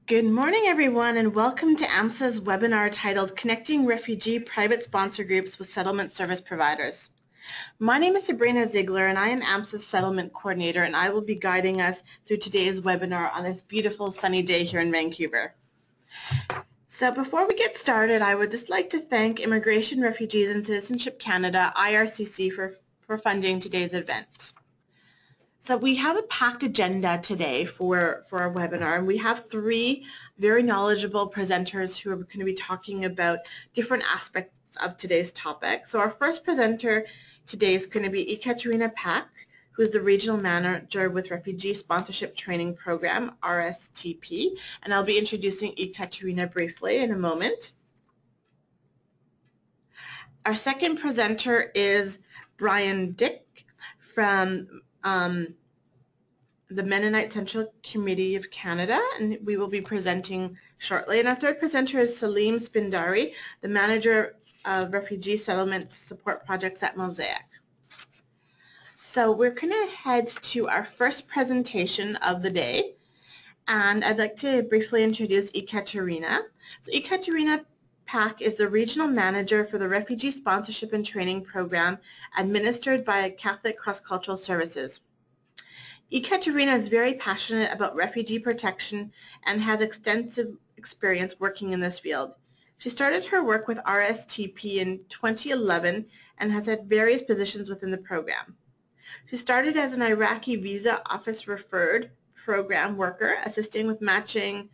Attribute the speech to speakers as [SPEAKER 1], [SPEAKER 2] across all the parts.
[SPEAKER 1] Good morning, everyone, and welcome to AMSA's webinar titled Connecting Refugee Private Sponsor Groups with Settlement Service Providers. My name is Sabrina Ziegler, and I am AMSA's Settlement Coordinator, and I will be guiding us through today's webinar on this beautiful sunny day here in Vancouver. So before we get started, I would just like to thank Immigration, Refugees and Citizenship Canada, IRCC, for funding today's event. So we have a packed agenda today for our webinar, and we have three very knowledgeable presenters who are going to be talking about different aspects of today's topic. So our first presenter today is going to be Ekaterina Pak, who is the Regional Manager with Refugee Sponsorship Training Program, RSTP, and I'll be introducing Ekaterina briefly in a moment. Our second presenter is Brian Dick from the Mennonite Central Committee of Canada, and we will be presenting shortly. And our third presenter is Salim Spindari, the Manager of Refugee Settlement Support Projects at Mosaic. So we're going to head to our first presentation of the day, and I'd like to briefly introduce Ekaterina. So Ekaterina Pak is the Regional Manager for the Refugee Sponsorship and Training Program administered by Catholic Cross-Cultural Services. Ekaterina is very passionate about refugee protection and has extensive experience working in this field. She started her work with RSTP in 2011 and has had various positions within the program. She started as an Iraqi visa office referred program worker, assisting with matching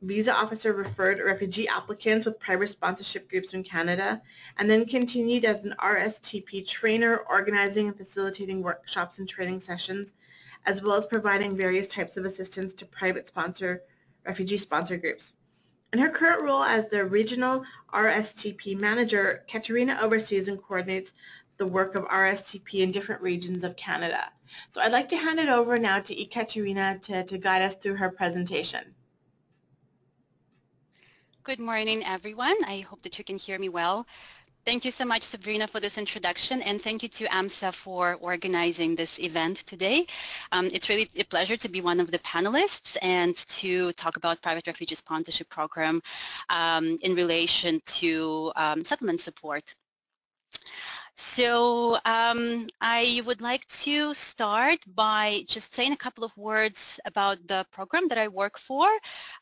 [SPEAKER 1] visa officer referred refugee applicants with private sponsorship groups in Canada, and then continued as an RSTP trainer, organizing and facilitating workshops and training sessions, as well as providing various types of assistance to private refugee sponsor groups. In her current role as the Regional RSTP Manager, Katerina oversees and coordinates the work of RSTP in different regions of Canada. So I'd like to hand it over now to Ekaterina to guide us through her presentation.
[SPEAKER 2] Good morning, everyone. I hope that you can hear me well. Thank you so much, Sabrina, for this introduction, and thank you to AMSA for organizing this event today. It's really a pleasure to be one of the panelists and to talk about private refugee sponsorship program in relation to settlement support. So I would like to start by just saying a couple of words about the program that I work for.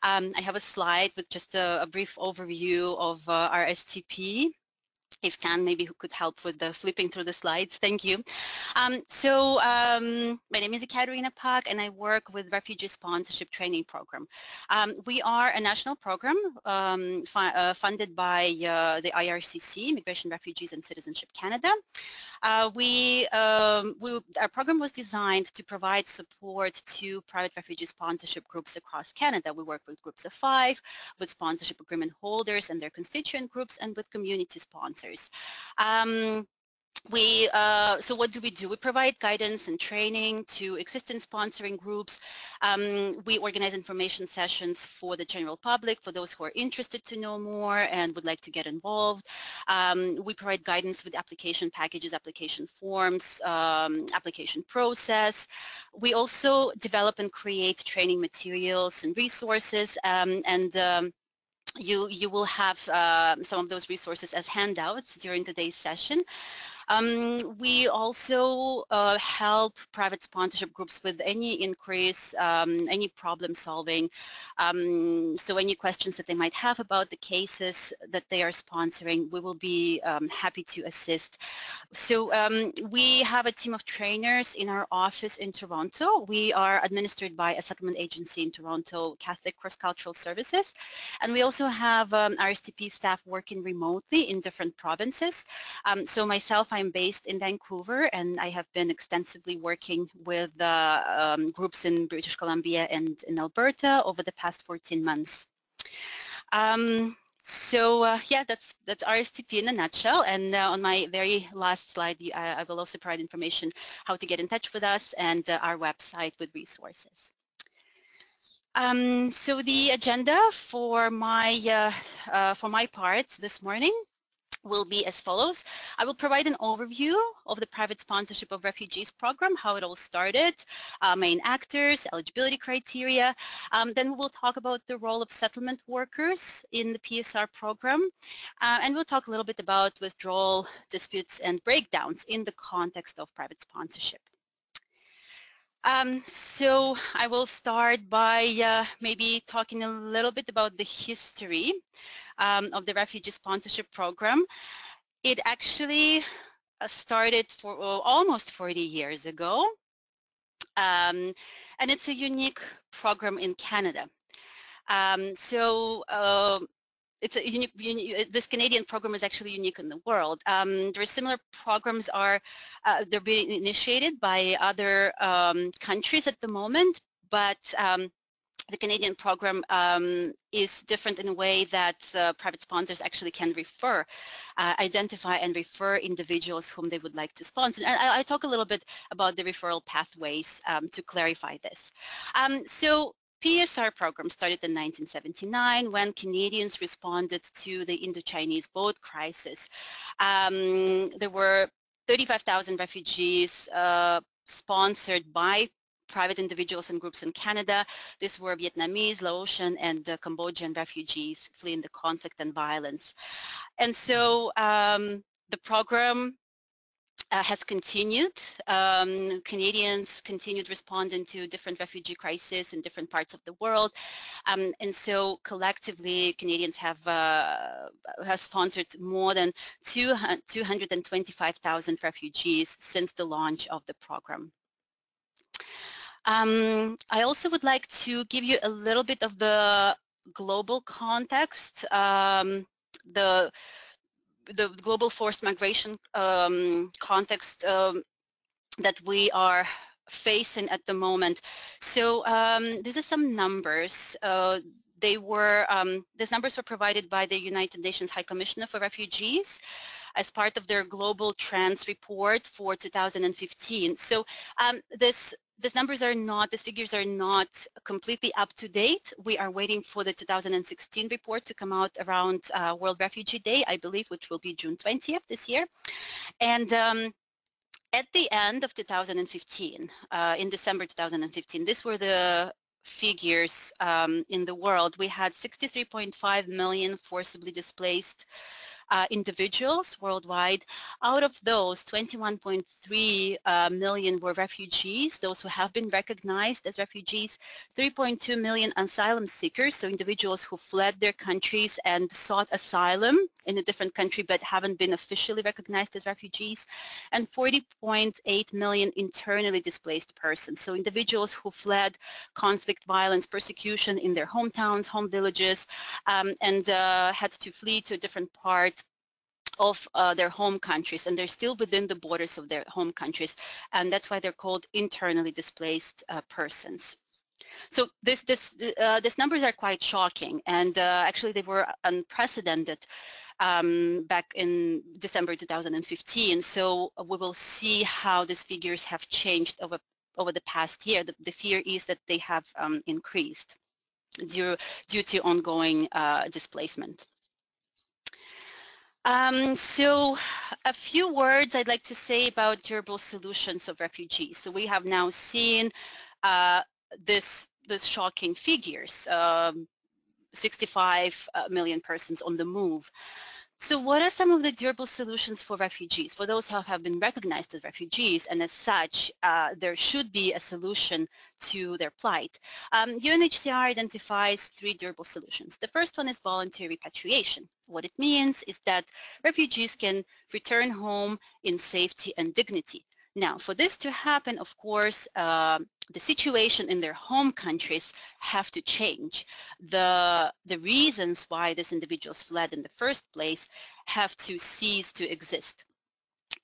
[SPEAKER 2] I have a slide with just a brief overview of our STP. If Tan maybe who could help with the flipping through the slides. Thank you. My name is Ekaterina Pak, and I work with Refugee Sponsorship Training Program. We are a national program funded by the IRCC, Immigration, Refugees and Citizenship Canada. Our program was designed to provide support to private refugee sponsorship groups across Canada. We work with groups of 5, with sponsorship agreement holders and their constituent groups, and with community sponsors. So what do? We provide guidance and training to existing sponsoring groups. We organize information sessions for the general public, for those who are interested to know more and would like to get involved. We provide guidance with application packages, application forms, application process. We also develop and create training materials and resources, you will have some of those resources as handouts during today's session. We also help private sponsorship groups with any inquiries, any problem solving. So any questions that they might have about the cases that they are sponsoring, we will be happy to assist. So we have a team of trainers in our office in Toronto. We are administered by a settlement agency in Toronto, Catholic Cross-Cultural Services. And we also have RSTP staff working remotely in different provinces. So myself, I'm based in Vancouver, and I have been extensively working with groups in British Columbia and in Alberta over the past 14 months. Yeah, that's RSTP in a nutshell. And on my very last slide, I will also provide information how to get in touch with us and our website with resources. So the agenda for my part this morning. will be as follows. I will provide an overview of the private sponsorship of refugees program, how it all started, main actors, eligibility criteria. Then we will talk about the role of settlement workers in the PSR program. And we'll talk a little bit about withdrawal disputes and breakdowns in the context of private sponsorship. So I will start by maybe talking a little bit about the history of the refugee sponsorship program. It actually started for almost 40 years ago, and it's a unique program in Canada. It's a this Canadian program is actually unique in the world. There are similar programs they're being initiated by other countries at the moment, but the Canadian program is different in a way that private sponsors actually can identify and refer individuals whom they would like to sponsor. And I talk a little bit about the referral pathways to clarify this. So PSR program started in 1979 when Canadians responded to the Indo-Chinese boat crisis. There were 35,000 refugees sponsored by private individuals and groups in Canada. These were Vietnamese, Laotian, and Cambodian refugees fleeing the conflict and violence. And so the program has continued. Canadians continued responding to different refugee crises in different parts of the world. And so collectively, Canadians have sponsored more than 225,000 refugees since the launch of the program. I also would like to give you a little bit of the global context. The global forced migration context that we are facing at the moment. So these are some numbers. These numbers were provided by the United Nations High Commissioner for Refugees as part of their Global Trends report for 2015. So these figures are not completely up to date. We are waiting for the 2016 report to come out around World Refugee Day, I believe, which will be June 20th this year. And at the end of 2015, in December 2015, these were the figures in the world. We had 63.5 million forcibly displaced individuals worldwide. Out of those, 21.3 million were refugees, those who have been recognized as refugees, 3.2 million asylum seekers, so individuals who fled their countries and sought asylum in a different country but haven't been officially recognized as refugees, and 40.8 million internally displaced persons, so individuals who fled conflict, violence, persecution in their hometowns, home villages, and had to flee to a different part of their home countries, and they're still within the borders of their home countries, and that's why they're called internally displaced persons. So these numbers are quite shocking, and actually they were unprecedented back in December 2015. So we will see how these figures have changed over the past year. The fear is that they have increased due to ongoing displacement. So a few words I'd like to say about durable solutions of refugees. So we have now seen this shocking figures, 65 million persons on the move. So what are some of the durable solutions for refugees, for those who have been recognized as refugees, and as such, there should be a solution to their plight? UNHCR identifies 3 durable solutions. The first one is voluntary repatriation. What it means is that refugees can return home in safety and dignity. Now, for this to happen, of course, the situation in their home countries have to change. The reasons why these individuals fled in the first place have to cease to exist.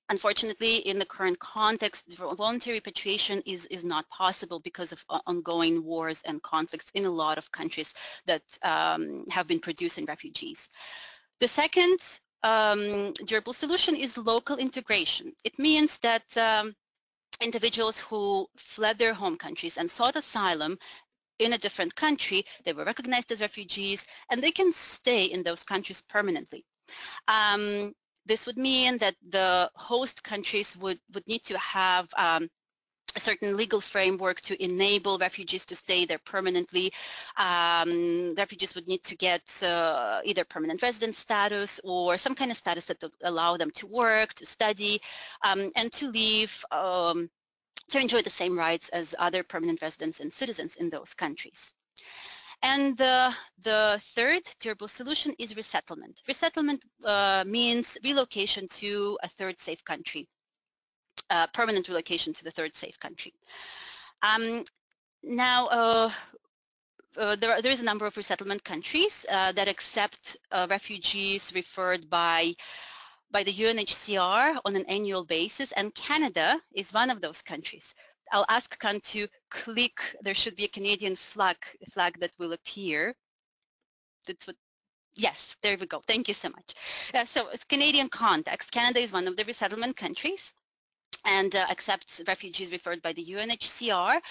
[SPEAKER 2] Unfortunately, in the current context, voluntary repatriation is not possible because of ongoing wars and conflicts in a lot of countries that have been producing refugees. The second durable solution is local integration. It means that individuals who fled their home countries and sought asylum in a different country, they were recognized as refugees, and they can stay in those countries permanently. This would mean that the host countries would need to have a certain legal framework to enable refugees to stay there permanently. Refugees would need to get either permanent resident status or some kind of status that would allow them to work, to study, and to live, to enjoy the same rights as other permanent residents and citizens in those countries. And the third durable solution is resettlement. Resettlement means relocation to a third safe country, permanent relocation to the third safe country. Now, there is a number of resettlement countries that accept refugees referred by the UNHCR on an annual basis, and Canada is one of those countries. I'll ask Khan to click. There should be a Canadian flag that will appear. That's what. Yes, there we go. Thank you so much. So Canadian context, Canada is one of the resettlement countries and accepts refugees referred by the UNHCR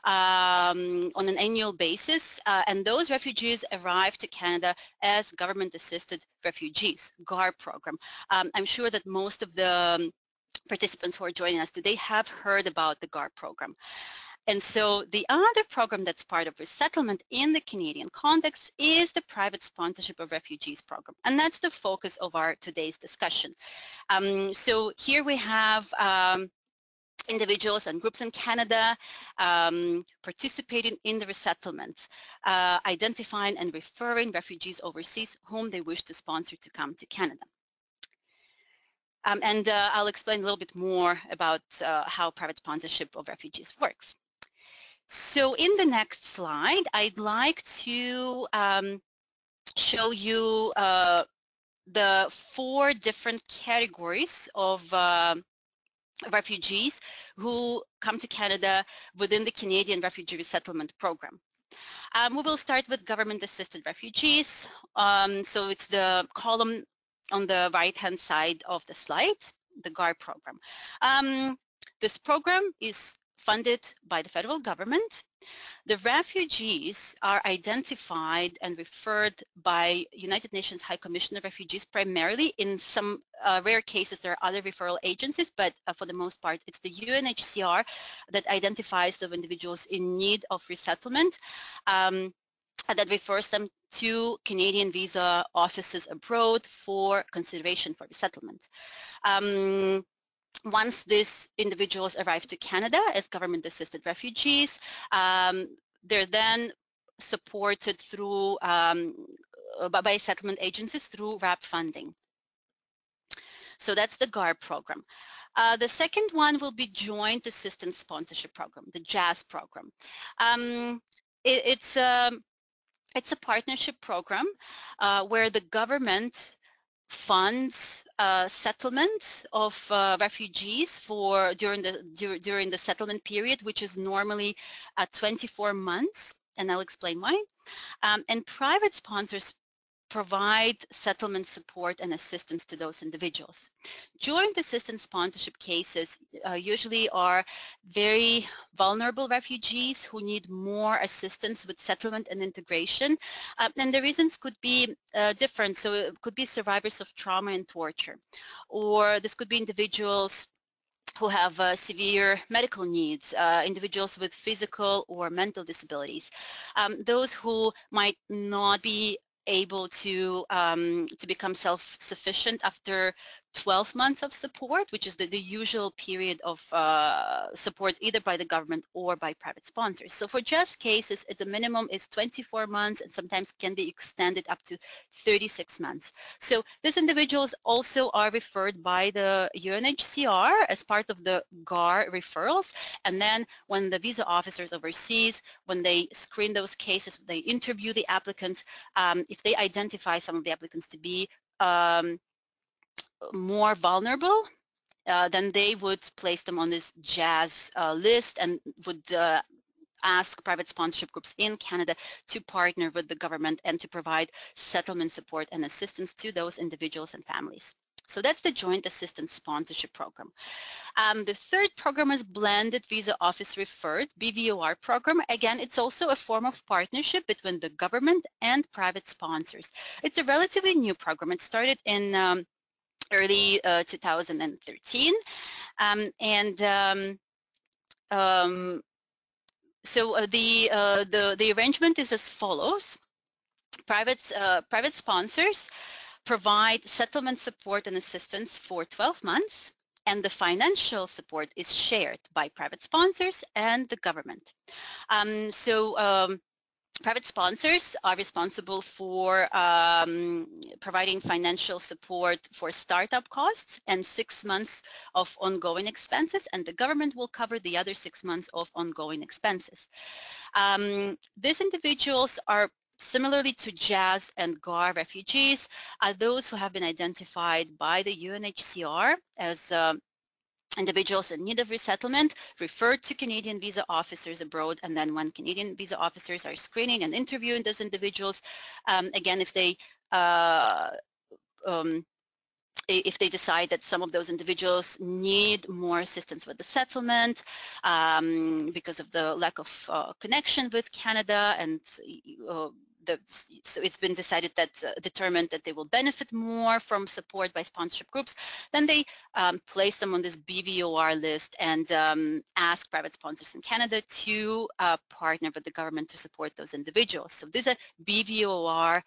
[SPEAKER 2] on an annual basis. And those refugees arrive to Canada as government-assisted refugees, GAR program. I'm sure that most of the participants who are joining us today have heard about the GAR program. And so the other program that's part of resettlement in the Canadian context is the private sponsorship of refugees program. And that's the focus of our today's discussion. So here we have individuals and groups in Canada participating in the resettlement, identifying and referring refugees overseas whom they wish to sponsor to come to Canada. And I'll explain a little bit more about how private sponsorship of refugees works. So in the next slide, I'd like to show you the 4 different categories of refugees who come to Canada within the Canadian Refugee Resettlement Program. We will start with government-assisted refugees. So it's the column on the right-hand side of the slide, the GAR program. This program is funded by the federal government. The refugees are identified and referred by United Nations High Commission of Refugees primarily. In some rare cases there are other referral agencies, but for the most part it's the UNHCR that identifies the individuals in need of resettlement and that refers them to Canadian visa offices abroad for consideration for resettlement. Once these individuals arrive to Canada as government-assisted refugees, they're then supported through by settlement agencies through RAP funding. So that's the GAR program. The second one will be Joint Assistance Sponsorship Program, the JAS program. It's a partnership program where the government funds settlement of refugees during the settlement period, which is normally 24 months, and I'll explain why. And private sponsors provide settlement support and assistance to those individuals. Joint assistance sponsorship cases usually are very vulnerable refugees who need more assistance with settlement and integration. And the reasons could be different. So it could be survivors of trauma and torture, or this could be individuals who have severe medical needs, individuals with physical or mental disabilities, those who might not be able to become self-sufficient after 12 months of support, which is the usual period of support either by the government or by private sponsors. So for just cases, the minimum is 24 months and sometimes can be extended up to 36 months. So these individuals also are referred by the UNHCR as part of the GAR referrals, and then when the visa officers overseas, when they screen those cases, they interview the applicants, if they identify some of the applicants to be more vulnerable, then they would place them on this JAS list and would ask private sponsorship groups in Canada to partner with the government and to provide settlement support and assistance to those individuals and families. So that's the Joint Assistance Sponsorship Program. The third program is Blended Visa Office Referred, BVOR program. Again, it's also a form of partnership between the government and private sponsors. It's a relatively new program. It started in early 2013. And um, so the arrangement is as follows. Private sponsors provide settlement support and assistance for 12 months, and the financial support is shared by private sponsors and the government. Private sponsors are responsible for providing financial support for startup costs and 6 months of ongoing expenses, and the government will cover the other 6 months of ongoing expenses. These individuals are similarly to JAS and GAR refugees, are those who have been identified by the UNHCR as individuals in need of resettlement, referred to Canadian visa officers abroad, and then when Canadian visa officers are screening and interviewing those individuals, again, uh, um, if they decide that some of those individuals need more assistance with the settlement because of the lack of connection with Canada, and so it's been decided that determined that they will benefit more from support by sponsorship groups, then they place them on this BVOR list and ask private sponsors in Canada to partner with the government to support those individuals. So these are BVOR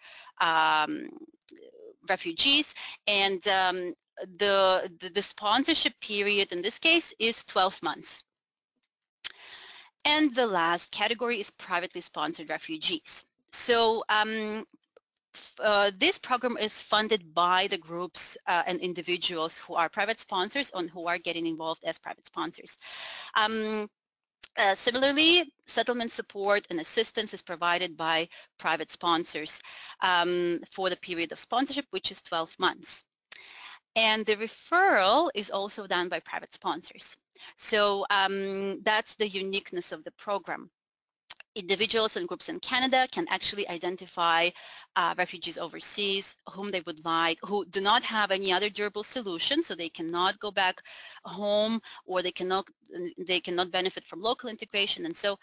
[SPEAKER 2] refugees, and the sponsorship period in this case is 12 months. And the last category is privately sponsored refugees. So this program is funded by the groups and individuals who are private sponsors and who are getting involved as private sponsors. Similarly, settlement support and assistance is provided by private sponsors for the period of sponsorship, which is 12 months. And the referral is also done by private sponsors. So that's the uniqueness of the program. Individuals and groups in Canada can actually identify refugees overseas whom they would like, who do not have any other durable solution, so they cannot go back home, or they cannot benefit from local integration. And so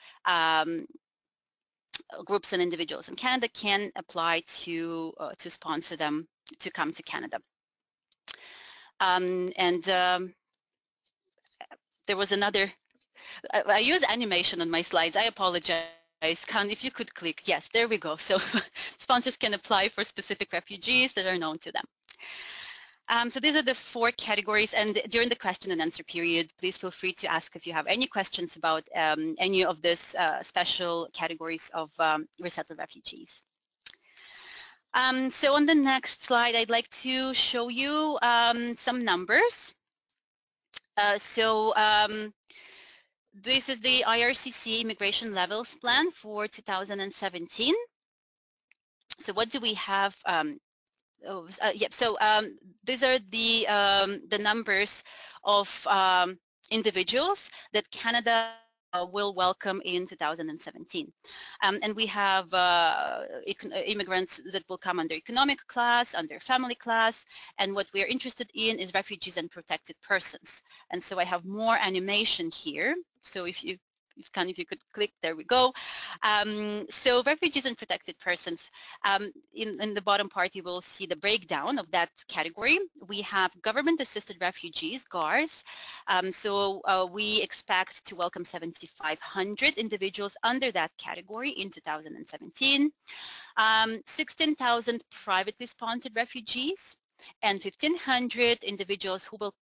[SPEAKER 2] groups and individuals in Canada can apply to sponsor them to come to Canada. There was another, I use animation on my slides. I apologize. Khan, if you could click. Yes, there we go. So sponsors can apply for specific refugees that are known to them. So these are the 4 categories, and during the question and answer period, please feel free to ask if you have any questions about any of these special categories of resettled refugees. So on the next slide, I'd like to show you some numbers. This is the IRCC Immigration Levels Plan for 2017. So what do we have? These are the numbers of individuals that Canada will welcome in 2017. And we have immigrants that will come under economic class, under family class, and what we are interested in is refugees and protected persons. And so I have more animation here. So if you could click, there we go. So refugees and protected persons, in the bottom part you will see the breakdown of that category. We have government-assisted refugees, GARs. We expect to welcome 7,500 individuals under that category in 2017. 16,000 privately sponsored refugees, and 1,500 individuals who will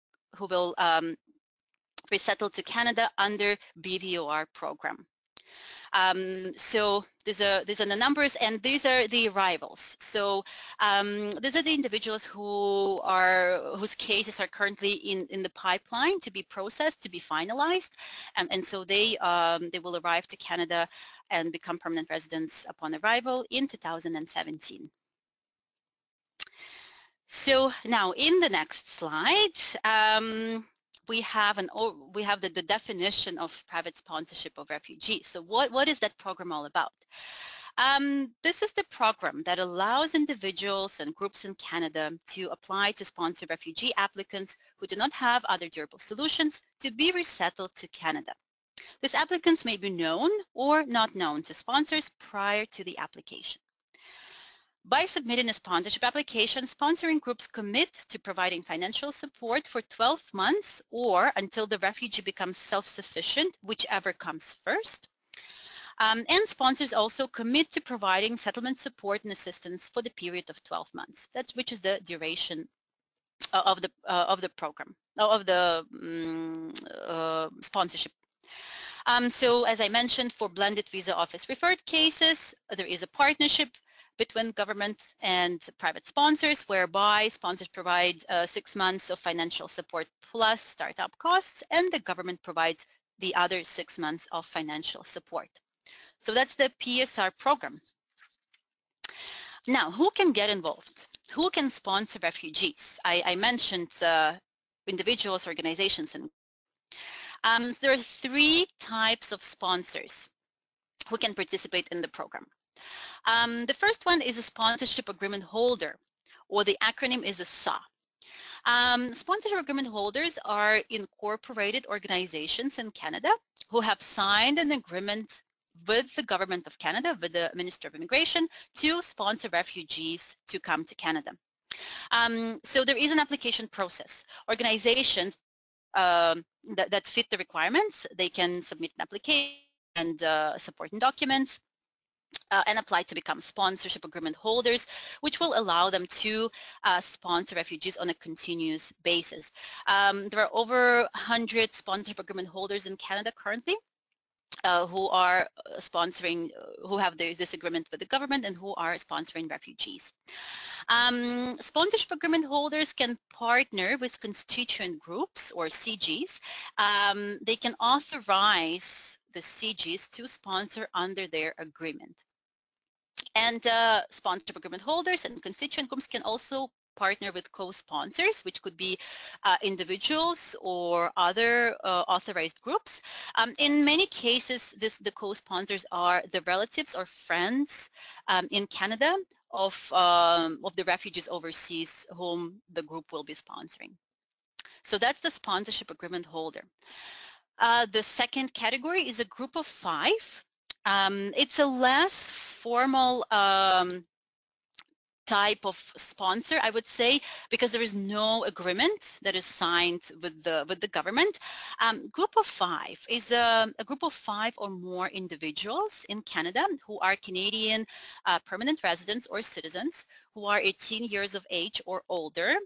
[SPEAKER 2] resettle to Canada under BVOR program. So these are the numbers, and these are the arrivals. So these are the individuals whose cases are currently in the pipeline to be processed, to be finalized, and so they will arrive to Canada and become permanent residents upon arrival in 2017. So now in the next slide, we have the definition of private sponsorship of refugees. So what is that program all about? This is the program that allows individuals and groups in Canada to apply to sponsor refugee applicants who do not have other durable solutions to be resettled to Canada. These applicants may be known or not known to sponsors prior to the application. By submitting a sponsorship application, sponsoring groups commit to providing financial support for 12 months or until the refugee becomes self-sufficient, whichever comes first. And sponsors also commit to providing settlement support and assistance for the period of 12 months. That's which is the duration of the program, of the sponsorship. So as I mentioned, for blended visa office referred cases, there is a partnership between government and private sponsors, whereby sponsors provide 6 months of financial support plus startup costs, and the government provides the other 6 months of financial support. So that's the PSR program. Now, who can get involved? Who can sponsor refugees? I mentioned individuals, organizations, and there are 3 types of sponsors who can participate in the program. The first one is a sponsorship agreement holder, or the acronym is a SA. Sponsorship agreement holders are incorporated organizations in Canada who have signed an agreement with the government of Canada, with the Minister of Immigration, to sponsor refugees to come to Canada. So there is an application process. Organizations that fit the requirements, they can submit an application and supporting documents and apply to become sponsorship agreement holders, which will allow them to sponsor refugees on a continuous basis. There are over 100 sponsorship agreement holders in Canada currently who are sponsoring, who have this agreement with the government and who are sponsoring refugees. Sponsorship agreement holders can partner with constituent groups, or CGs. They can authorize the CGs to sponsor under their agreement. And sponsorship agreement holders and constituent groups can also partner with co-sponsors, which could be individuals or other authorized groups. In many cases, the co-sponsors are the relatives or friends in Canada of the refugees overseas whom the group will be sponsoring. So that's the sponsorship agreement holder. The second category is a group of 5. It's a less formal type of sponsor, I would say, because there is no agreement that is signed with the government. Group of 5 is a group of 5 or more individuals in Canada who are Canadian permanent residents or citizens who are 18 years of age or older,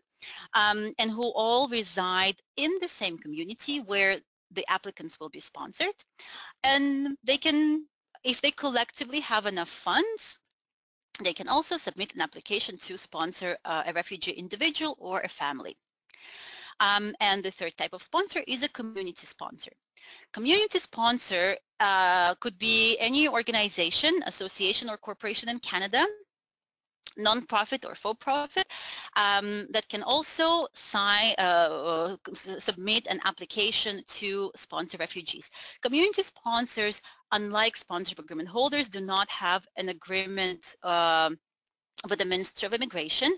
[SPEAKER 2] and who all reside in the same community where the applicants will be sponsored. And they can, if they collectively have enough funds, they can also submit an application to sponsor a refugee individual or a family. And the third type of sponsor is a community sponsor. Community sponsor could be any organization, association, or corporation in Canada, non-profit or for-profit, that can also submit an application to sponsor refugees. Community sponsors, unlike sponsorship agreement holders, do not have an agreement with the Minister of Immigration,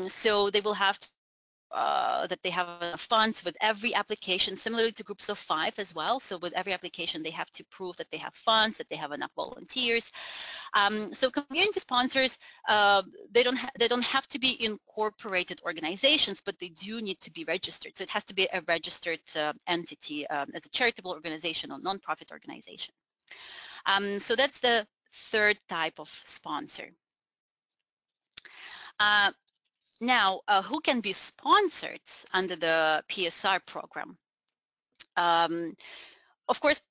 [SPEAKER 2] so they will have to that they have enough funds with every application, similarly to groups of 5 as well. So with every application, they have to prove that they have funds, that they have enough volunteers. So community sponsors, they don't have to be incorporated organizations, but they do need to be registered. So it has to be a registered entity as a charitable organization or nonprofit organization. So that's the third type of sponsor. Now, who can be sponsored under the PSR program? Of course,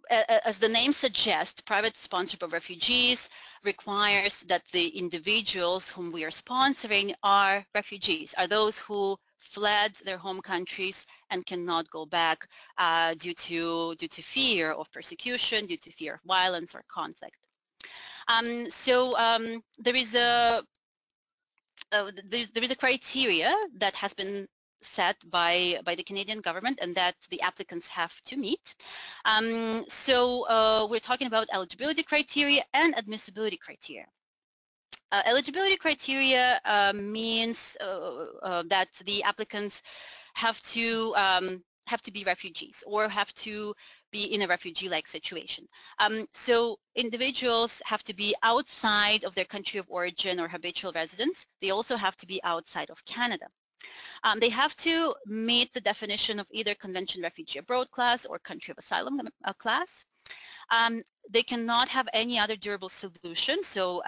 [SPEAKER 2] as the name suggests, private sponsorship of refugees requires that the individuals whom we are sponsoring are refugees, are those who fled their home countries and cannot go back due to fear of persecution, due to fear of violence or conflict. There is a there is a criteria that has been set by the Canadian government and that the applicants have to meet. We're talking about eligibility criteria and admissibility criteria. Eligibility criteria means that the applicants have to be refugees or have to be in a refugee-like situation. So individuals have to be outside of their country of origin or habitual residence. They also have to be outside of Canada. They have to meet the definition of either Convention Refugee Abroad class or Country of Asylum class. They cannot have any other durable solution. So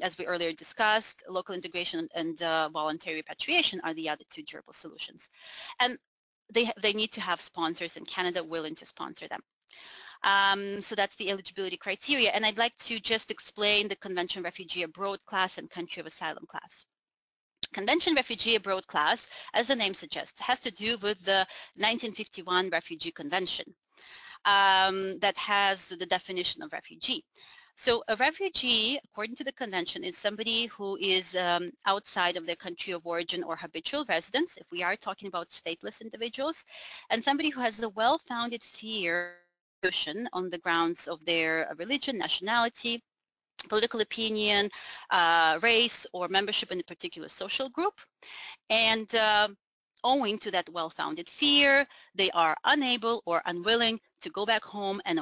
[SPEAKER 2] as we earlier discussed, local integration and voluntary repatriation are the other two durable solutions. And they need to have sponsors in Canada willing to sponsor them. So that's the eligibility criteria. And I'd like to just explain the Convention Refugee Abroad class and Country of Asylum class. Convention Refugee Abroad class, as the name suggests, has to do with the 1951 Refugee Convention that has the definition of refugee. So a refugee, according to the convention, is somebody who is outside of their country of origin or habitual residence, if we are talking about stateless individuals, and somebody who has a well-founded fear of persecution on the grounds of their religion, nationality, political opinion, race, or membership in a particular social group. And owing to that well-founded fear, they are unable or unwilling to go back home and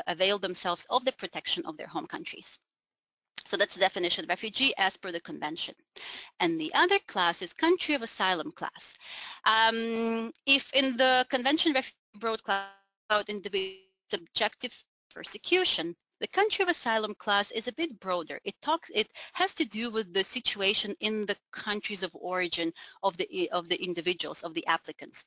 [SPEAKER 2] avail themselves of the protection of their home countries. So that's the definition of refugee as per the convention. And the other class is country of asylum class. If in the convention refugee abroad class about individual subjective persecution, the country of asylum class is a bit broader. It has to do with the situation in the countries of origin of the individuals, of the applicants.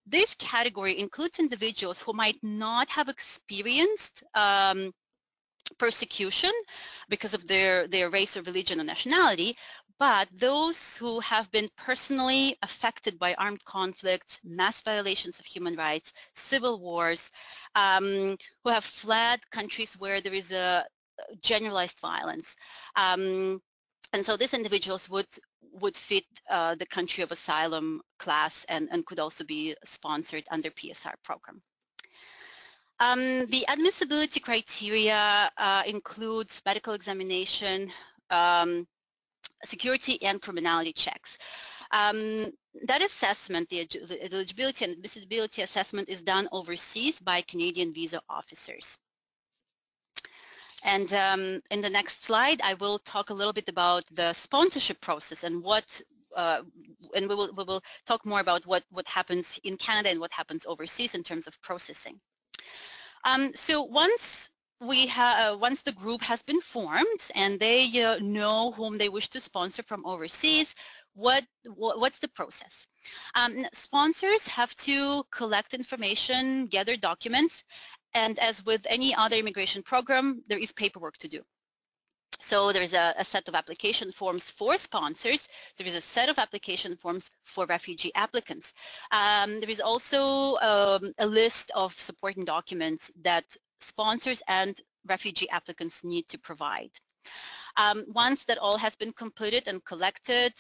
[SPEAKER 2] This category includes individuals who might not have experienced persecution because of their race or religion or nationality, but those who have been personally affected by armed conflicts, mass violations of human rights, civil wars, who have fled countries where there is a generalized violence. And so these individuals would fit the country of asylum class and could also be sponsored under PSR program. The admissibility criteria includes medical examination, security and criminality checks. That assessment, the eligibility and admissibility assessment, is done overseas by Canadian visa officers. And in the next slide, I will talk a little bit about the sponsorship process and what and we will talk more about what happens in Canada and what happens overseas in terms of processing. So once the group has been formed and they know whom they wish to sponsor from overseas, what's the process? Sponsors have to collect information, gather documents, and as with any other immigration program, there is paperwork to do. So there's a set of application forms for sponsors. There is a set of application forms for refugee applicants. There is also a list of supporting documents that sponsors and refugee applicants need to provide. Once that all has been completed and collected,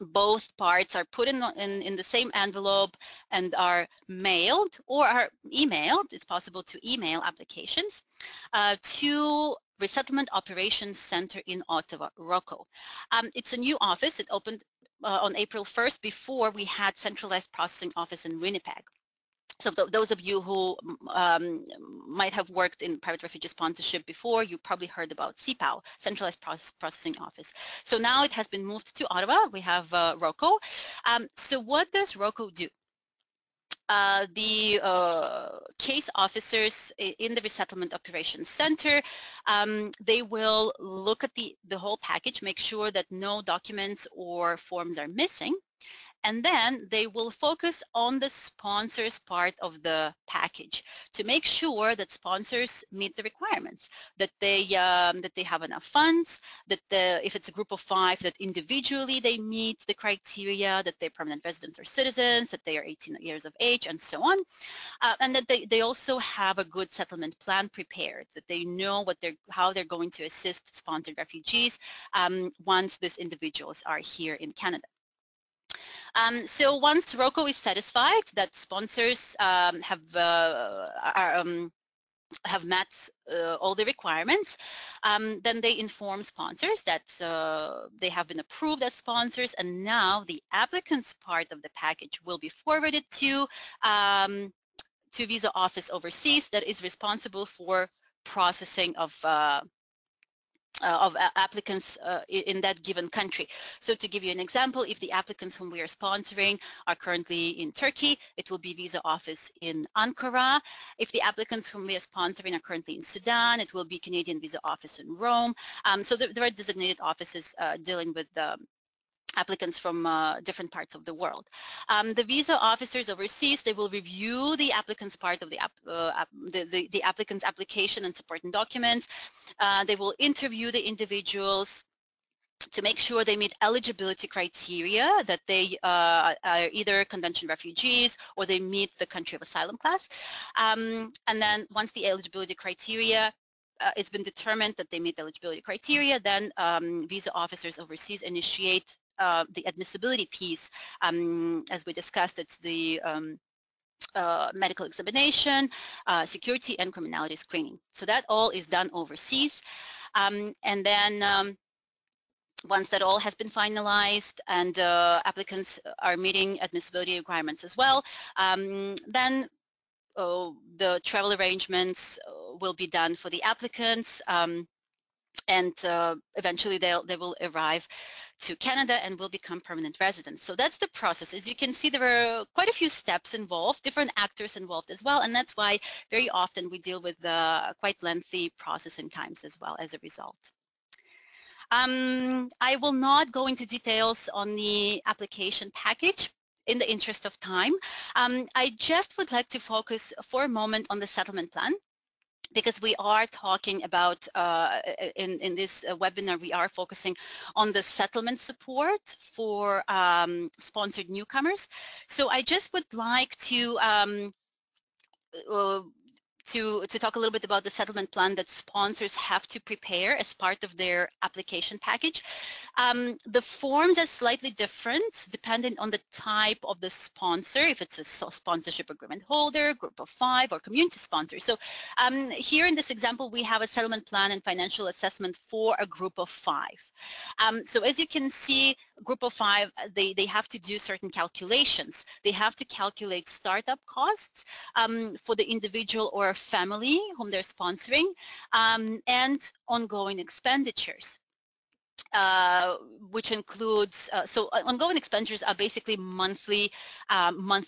[SPEAKER 2] both parts are put in the same envelope and are mailed or are emailed. It's possible to email applications to Resettlement Operations Center in Ottawa, ROCO. It's a new office. It opened on April 1st before we had centralized processing office in Winnipeg. So those of you who might have worked in private refugee sponsorship before, you probably heard about CPOW, Centralized Processing Office. So now it has been moved to Ottawa. We have ROCO. So what does ROCO do? The case officers in the Resettlement Operations Center, they will look at the whole package, make sure that no documents or forms are missing, and then they will focus on the sponsors part of the package to make sure that sponsors meet the requirements, that they have enough funds, that if it's a group of 5, that individually they meet the criteria, that they're permanent residents or citizens, that they are 18 years of age, and so on, and that they also have a good settlement plan prepared, that they know how they're going to assist sponsored refugees once these individuals are here in Canada. So once ROCO is satisfied that sponsors have met all the requirements, then they inform sponsors that they have been approved as sponsors, and now the applicant's part of the package will be forwarded to visa office overseas that is responsible for processing of applicants in that given country. So to give you an example, if the applicants whom we are sponsoring are currently in Turkey, it will be visa office in Ankara. If the applicants whom we are sponsoring are currently in Sudan, it will be Canadian visa office in Rome. So there are designated offices dealing with applicants from different parts of the world. The visa officers overseas, they will review the applicant's part of the applicant's application and supporting documents. They will interview the individuals to make sure they meet eligibility criteria, that they are either convention refugees or they meet the country of asylum class. And then once the eligibility criteria it's been determined that they meet eligibility criteria, then visa officers overseas initiate the admissibility piece. As we discussed, it's the medical examination, security and criminality screening. So that all is done overseas. And then once that all has been finalized and applicants are meeting admissibility requirements as well, then the travel arrangements will be done for the applicants, and eventually they will arrive to Canada and will become permanent residents. So that's the process. As you can see, there are quite a few steps involved, different actors involved as well, and that's why very often we deal with quite lengthy processing times as well as a result. I will not go into details on the application package in the interest of time. I just would like to focus for a moment on the settlement plan, because we are talking about, in this webinar, we are focusing on the settlement support for sponsored newcomers. So I just would like to talk a little bit about the settlement plan that sponsors have to prepare as part of their application package. The forms are slightly different depending on the type of the sponsor, if it's a sponsorship agreement holder, group of 5, or community sponsor. So here in this example, we have a settlement plan and financial assessment for a group of 5. So as you can see, group of 5, they have to do certain calculations. They have to calculate startup costs for the individual or family whom they're sponsoring, and ongoing expenditures. Which includes, so ongoing expenditures are basically monthly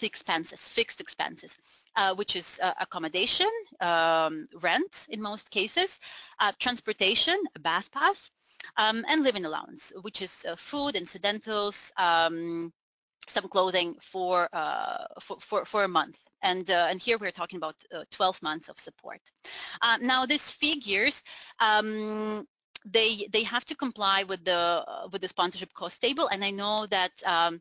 [SPEAKER 2] expenses, fixed expenses, which is accommodation, rent in most cases, transportation, a bus pass, and living allowance, which is food, incidentals, some clothing for a month, and here we're talking about 12 months of support. Now these figures, they have to comply with the sponsorship cost table, and I know that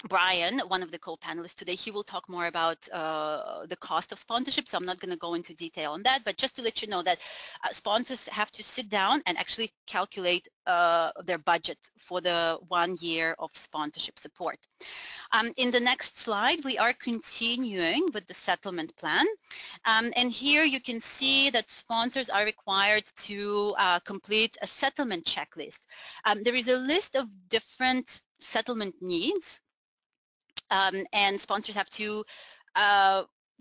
[SPEAKER 2] Brian, one of the co-panelists today, he will talk more about the cost of sponsorship, so I'm not going to go into detail on that, but just to let you know that sponsors have to sit down and actually calculate their budget for the 1 year of sponsorship support. In the next slide, we are continuing with the settlement plan, and here you can see that sponsors are required to complete a settlement checklist. There is a list of different settlement needs, and sponsors have to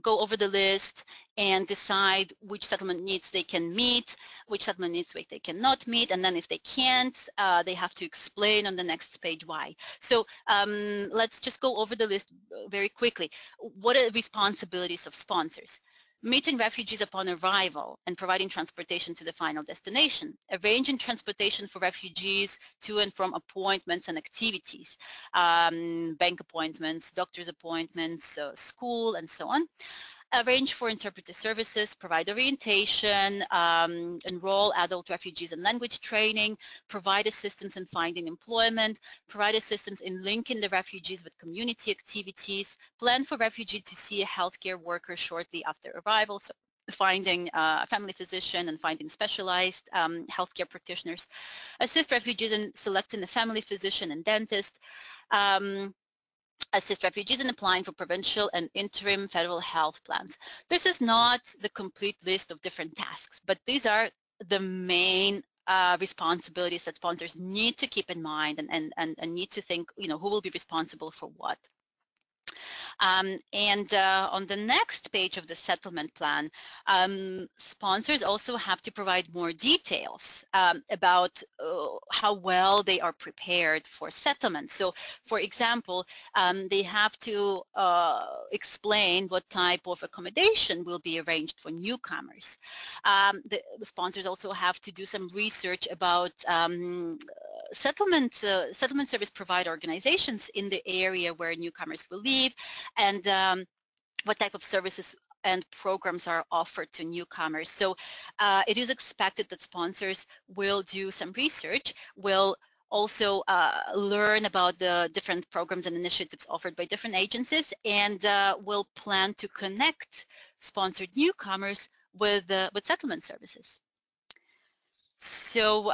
[SPEAKER 2] go over the list and decide which settlement needs they can meet, which settlement needs they cannot meet, and then if they can't, they have to explain on the next page why. So let's just go over the list very quickly. What are the responsibilities of sponsors? Meeting refugees upon arrival and providing transportation to the final destination, arranging transportation for refugees to and from appointments and activities, bank appointments, doctor's appointments, school, and so on. Arrange for interpreter services, provide orientation, enroll adult refugees in language training, provide assistance in finding employment, provide assistance in linking the refugees with community activities, plan for refugee to see a healthcare worker shortly after arrival, so finding a family physician and finding specialized healthcare practitioners, assist refugees in selecting a family physician and dentist, assist refugees in applying for provincial and interim federal health plans. This is not the complete list of different tasks, but these are the main responsibilities that sponsors need to keep in mind and need to think, who will be responsible for what. On the next page of the settlement plan, sponsors also have to provide more details about how well they are prepared for settlement. So, for example, they have to explain what type of accommodation will be arranged for newcomers. The sponsors also have to do some research about settlement service provider organizations in the area where newcomers will live, and what type of services and programs are offered to newcomers. So it is expected that sponsors will do some research, will also learn about the different programs and initiatives offered by different agencies, and will plan to connect sponsored newcomers with settlement services. So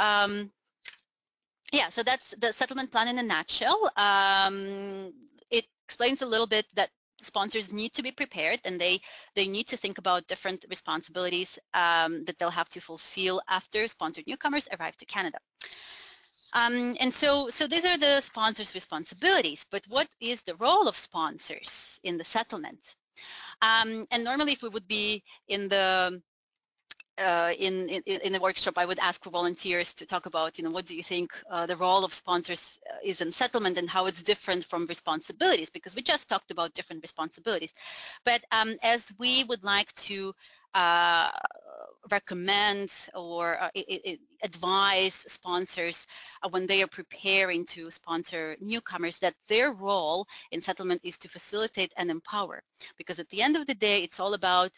[SPEAKER 2] yeah, so that's the settlement plan in a nutshell. It explains a little bit that sponsors need to be prepared, and they need to think about different responsibilities that they'll have to fulfill after sponsored newcomers arrive to Canada. And so these are the sponsors' responsibilities, but what is the role of sponsors in the settlement? And normally if we would be in the in the workshop, I would ask for volunteers to talk about, what do you think the role of sponsors is in settlement and how it's different from responsibilities, because we just talked about different responsibilities. But as we would like to recommend or advise sponsors when they are preparing to sponsor newcomers, that their role in settlement is to facilitate and empower, because at the end of the day, it's all about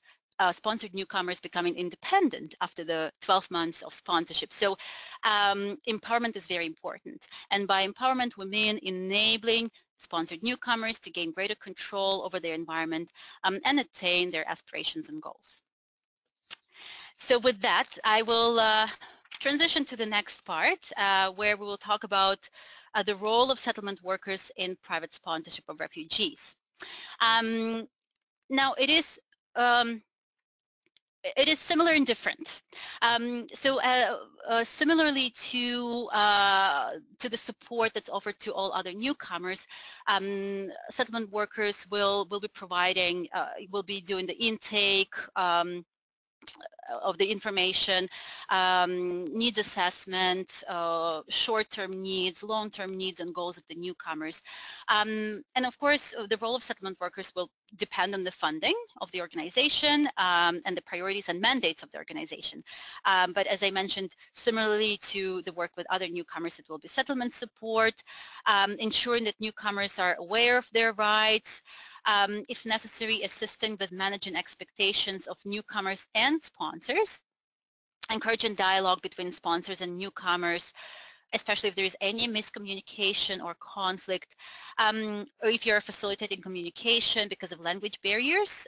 [SPEAKER 2] sponsored newcomers becoming independent after the 12 months of sponsorship. So empowerment is very important. And by empowerment, we mean enabling sponsored newcomers to gain greater control over their environment and attain their aspirations and goals. So with that, I will transition to the next part where we will talk about the role of settlement workers in private sponsorship of refugees. Now, it is similar and different. Similarly to the support that's offered to all other newcomers, settlement workers will be providing, will be doing the intake of the information, needs assessment, short-term needs, long-term needs and goals of the newcomers. And of course, the role of settlement workers will depend on the funding of the organization and the priorities and mandates of the organization. But as I mentioned, similarly to the work with other newcomers, it will be settlement support, ensuring that newcomers are aware of their rights, if necessary, assisting with managing expectations of newcomers and sponsors, encouraging dialogue between sponsors and newcomers, especially if there is any miscommunication or conflict, or if you're facilitating communication because of language barriers,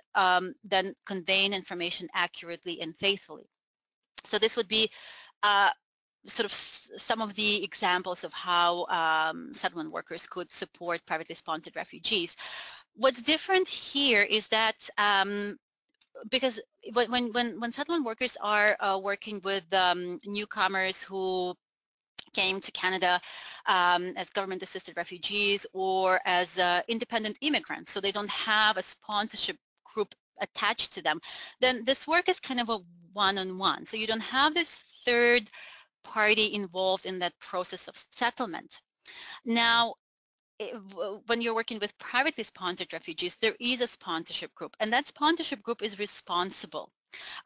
[SPEAKER 2] then conveying information accurately and faithfully. So this would be sort of some of the examples of how settlement workers could support privately sponsored refugees. What's different here is that because when settlement workers are working with newcomers who came to Canada as government-assisted refugees or as independent immigrants, so they don't have a sponsorship group attached to them, then this work is kind of a one-on-one. So you don't have this third party involved in that process of settlement. Now, when you're working with privately sponsored refugees, there is a sponsorship group, and that sponsorship group is responsible.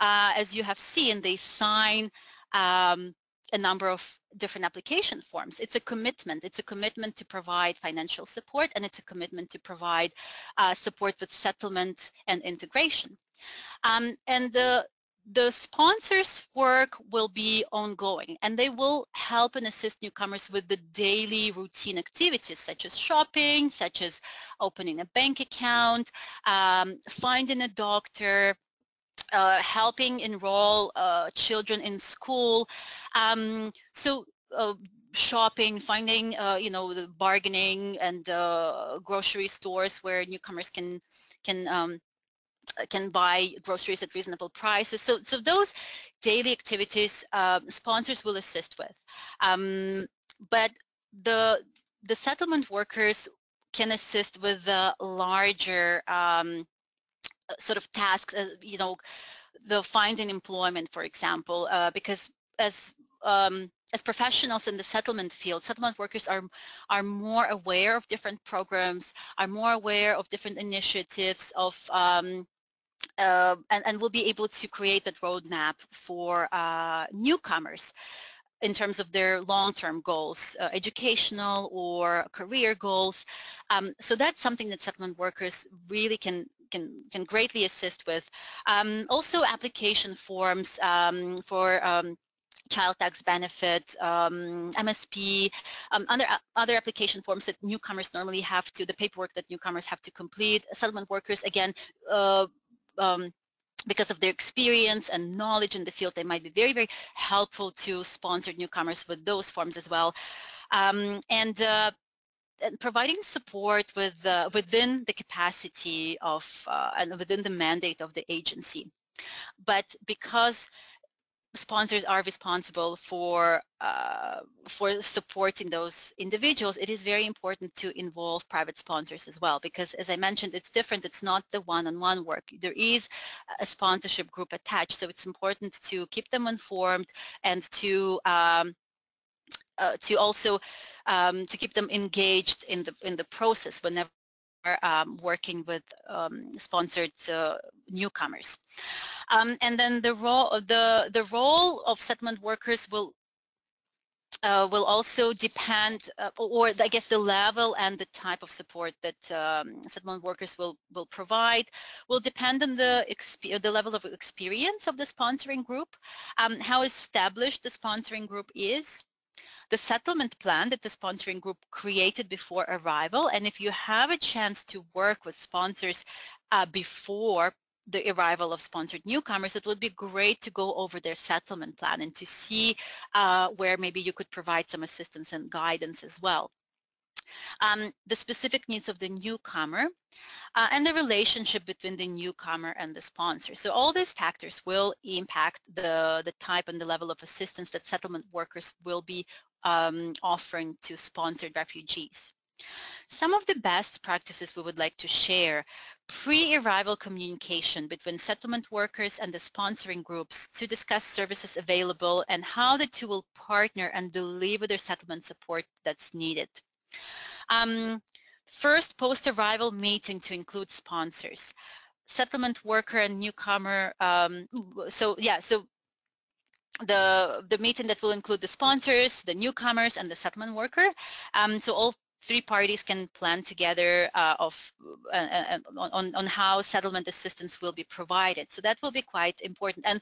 [SPEAKER 2] As you have seen, they sign a number of different application forms. It's a commitment. It's a commitment to provide financial support, and it's a commitment to provide support with settlement and integration. And the sponsors' work will be ongoing, and they will help and assist newcomers with the daily routine activities such as shopping, such as opening a bank account, finding a doctor, helping enroll children in school. So shopping, finding the bargaining and grocery stores where newcomers can can buy groceries at reasonable prices. So those daily activities sponsors will assist with. Um, but the settlement workers can assist with the larger sort of tasks, the finding employment, for example, because as professionals in the settlement field, settlement workers are more aware of different programs, are more aware of different initiatives of and will be able to create that roadmap for newcomers in terms of their long-term goals, educational or career goals. So that's something that settlement workers really can greatly assist with. Also application forms for child tax benefit, MSP, other application forms that newcomers normally have to, the paperwork that newcomers have to complete. Settlement workers, again, uh, um, because of their experience and knowledge in the field, they might be very, very helpful to sponsored newcomers with those forms as well. And providing support with within the capacity of and within the mandate of the agency. But because sponsors are responsible for supporting those individuals, it is very important to involve private sponsors as well, because as I mentioned, it's different. It's not the one-on-one work. There is a sponsorship group attached, so it's important to keep them informed and to also to keep them engaged in the process whenever working with sponsored newcomers. And then the role of settlement workers will also depend, or I guess the level and the type of support that settlement workers will provide will depend on the level of experience of the sponsoring group, how established the sponsoring group is, the settlement plan that the sponsoring group created before arrival, and if you have a chance to work with sponsors before the arrival of sponsored newcomers, it would be great to go over their settlement plan and to see where maybe you could provide some assistance and guidance as well. The specific needs of the newcomer, and the relationship between the newcomer and the sponsor. So all these factors will impact the type and the level of assistance that settlement workers will be offering to sponsored refugees. Some of the best practices we would like to share: pre-arrival communication between settlement workers and the sponsoring groups to discuss services available and how the two will partner and deliver their settlement support that's needed. Um, First post-arrival meeting to include sponsors, settlement worker and newcomer. So the meeting that will include the sponsors, the newcomers, and the settlement worker. So all three parties can plan together on how settlement assistance will be provided. So that will be quite important. And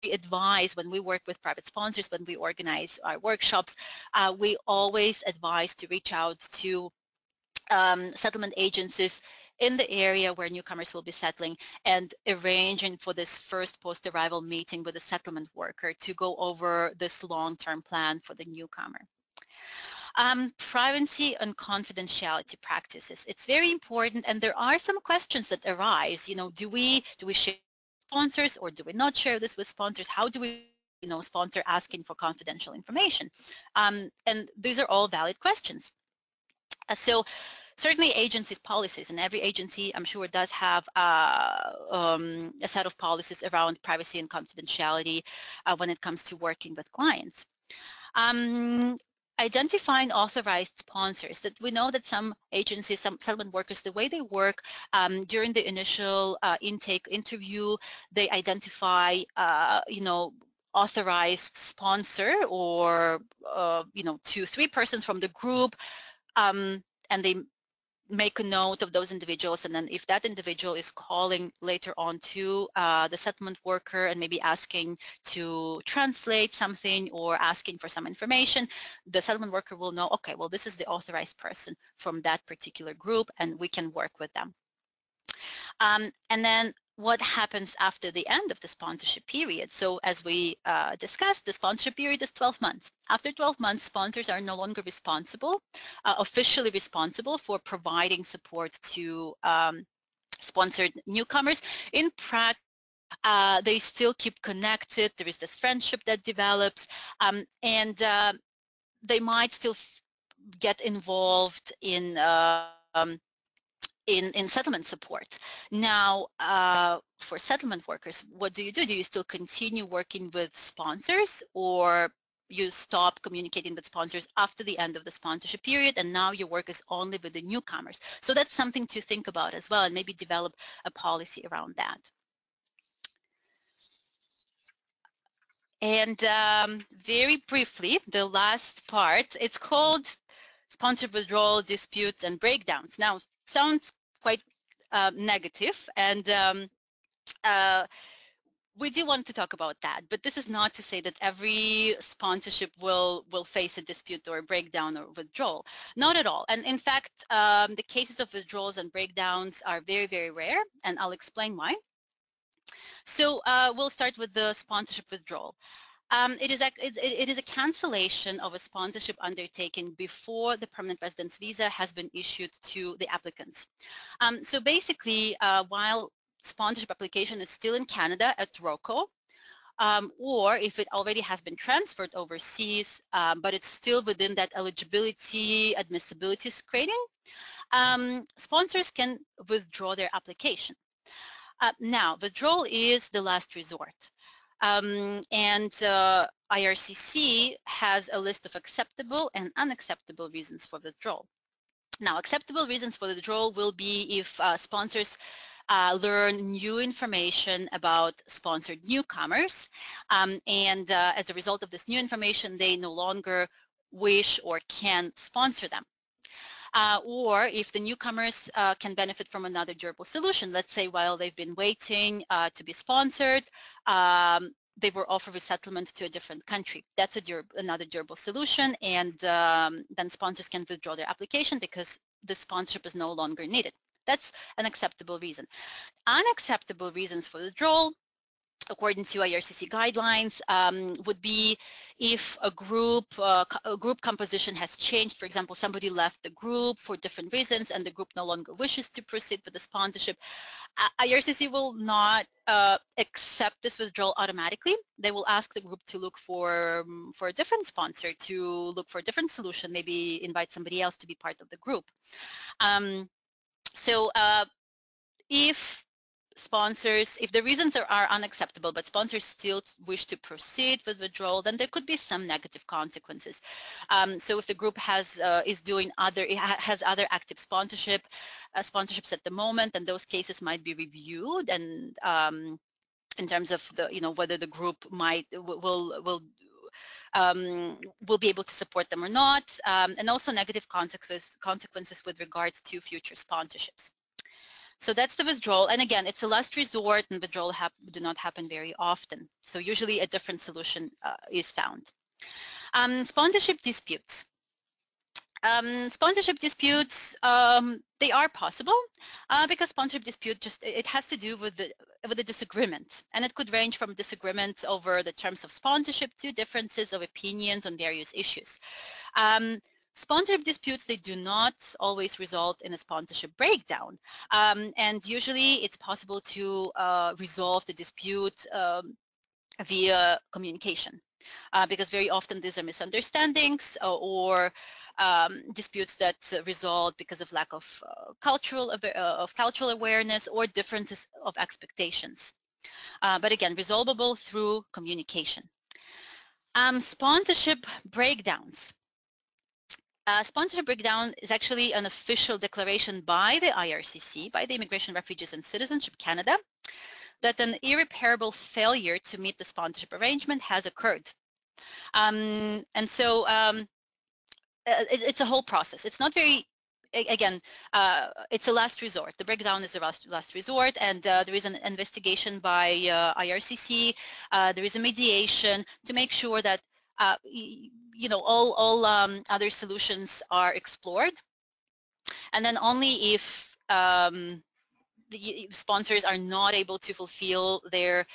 [SPEAKER 2] we advise when we work with private sponsors, when we organize our workshops, we always advise to reach out to settlement agencies in the area where newcomers will be settling and arranging for this first post-arrival meeting with a settlement worker to go over this long-term plan for the newcomer. Privacy and confidentiality practices. It's very important, and there are some questions that arise. Do we share sponsors, or do we not share this with sponsors? How do we sponsor asking for confidential information? And these are all valid questions. So certainly agencies' policies, and every agency I'm sure does have a set of policies around privacy and confidentiality when it comes to working with clients. Identifying authorized sponsors. That we know that some agencies, some settlement workers, the way they work during the initial intake interview, they identify authorized sponsor, or 2-3 persons from the group, and they make a note of those individuals, and then if that individual is calling later on to the settlement worker and maybe asking to translate something or asking for some information, the settlement worker will know, okay, well, this is the authorized person from that particular group and we can work with them. And then what happens after the end of the sponsorship period. So as we discussed, the sponsorship period is 12 months. After 12 months, sponsors are no longer responsible, officially responsible for providing support to sponsored newcomers. In practice, they still keep connected. There is this friendship that develops, and they might still get involved in settlement support. Now, for settlement workers, what do? Do you still continue working with sponsors, or you stop communicating with sponsors after the end of the sponsorship period, and now your work is only with the newcomers? So that's something to think about as well, and maybe develop a policy around that. And very briefly, the last part, it's called sponsor withdrawal, disputes, and breakdowns. Now, sounds quite negative, and we do want to talk about that, but this is not to say that every sponsorship will face a dispute or a breakdown or withdrawal. Not at all. And in fact, the cases of withdrawals and breakdowns are very, very rare, and I'll explain why. So we'll start with the sponsorship withdrawal. It is a cancellation of a sponsorship undertaken before the permanent residence visa has been issued to the applicants. So basically, while sponsorship application is still in Canada at ROCO, or if it already has been transferred overseas, but it's still within that eligibility admissibility screening, sponsors can withdraw their application. Now, withdrawal is the last resort. And IRCC has a list of acceptable and unacceptable reasons for withdrawal. Now, acceptable reasons for withdrawal will be if sponsors learn new information about sponsored newcomers, and as a result of this new information, they no longer wish or can sponsor them. Or if the newcomers can benefit from another durable solution. Let's say while they've been waiting to be sponsored, they were offered resettlement to a different country. That's another durable solution, and then sponsors can withdraw their application because the sponsorship is no longer needed. That's an acceptable reason. Unacceptable reasons for withdrawal, according to IRCC guidelines, would be if a group composition has changed. For example, somebody left the group for different reasons and the group no longer wishes to proceed with the sponsorship. IRCC will not accept this withdrawal automatically. They will ask the group to look for a different sponsor, to look for a different solution, maybe invite somebody else to be part of the group. So if the reasons are unacceptable, but sponsors still wish to proceed with withdrawal, then there could be some negative consequences. So if the group has other active sponsorships at the moment, then those cases might be reviewed, and in terms of whether the group will be able to support them or not, and also negative consequences with regards to future sponsorships. So that's the withdrawal, and again, it's a last resort, and withdrawal do not happen very often. So usually a different solution is found. Sponsorship disputes. Sponsorship disputes, they are possible because sponsorship dispute it has to do with the disagreement, and it could range from disagreements over the terms of sponsorship to differences of opinions on various issues. Sponsorship disputes, they do not always result in a sponsorship breakdown, and usually it's possible to resolve the dispute via communication, because very often these are misunderstandings or disputes that result because of lack of cultural awareness or differences of expectations. But again, resolvable through communication. Sponsorship breakdowns. Sponsorship breakdown is actually an official declaration by the IRCC, by the Immigration, Refugees and Citizenship Canada, that an irreparable failure to meet the sponsorship arrangement has occurred. And so it's a whole process. It's not very, again, it's a last resort. The breakdown is a last resort, and there is an investigation by IRCC. There is a mediation to make sure that all other solutions are explored, and then only if the sponsors are not able to fulfill their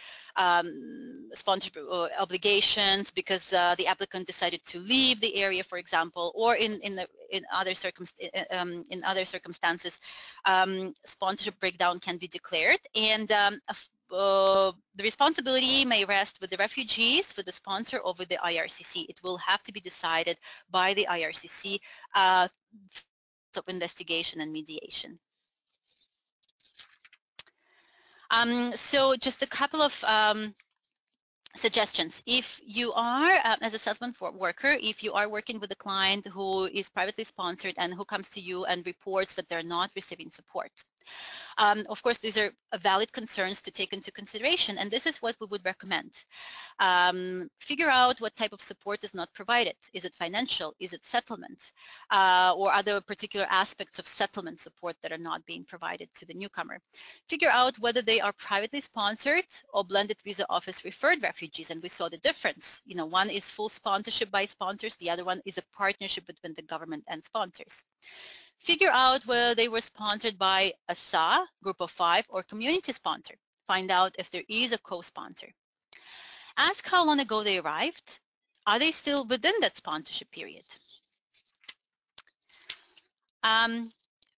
[SPEAKER 2] sponsorship obligations because the applicant decided to leave the area, for example, or in other circumstances, sponsorship breakdown can be declared, and the responsibility may rest with the refugees, with the sponsor, or with the IRCC. It will have to be decided by the IRCC through the process of investigation and mediation. So just a couple of suggestions. If you are, as a settlement worker, if you are working with a client who is privately sponsored and who comes to you and reports that they're not receiving support, of course, these are valid concerns to take into consideration, and this is what we would recommend. Figure out what type of support is not provided. Is it financial? Is it settlement? Or are there particular aspects of settlement support that are not being provided to the newcomer? Figure out whether they are privately sponsored or blended visa office referred refugees, and we saw the difference. You know, one is full sponsorship by sponsors, the other one is a partnership between the government and sponsors. Figure out whether they were sponsored by a SA, group of 5, or community sponsor. Find out if there is a co-sponsor. Ask how long ago they arrived. Are they still within that sponsorship period?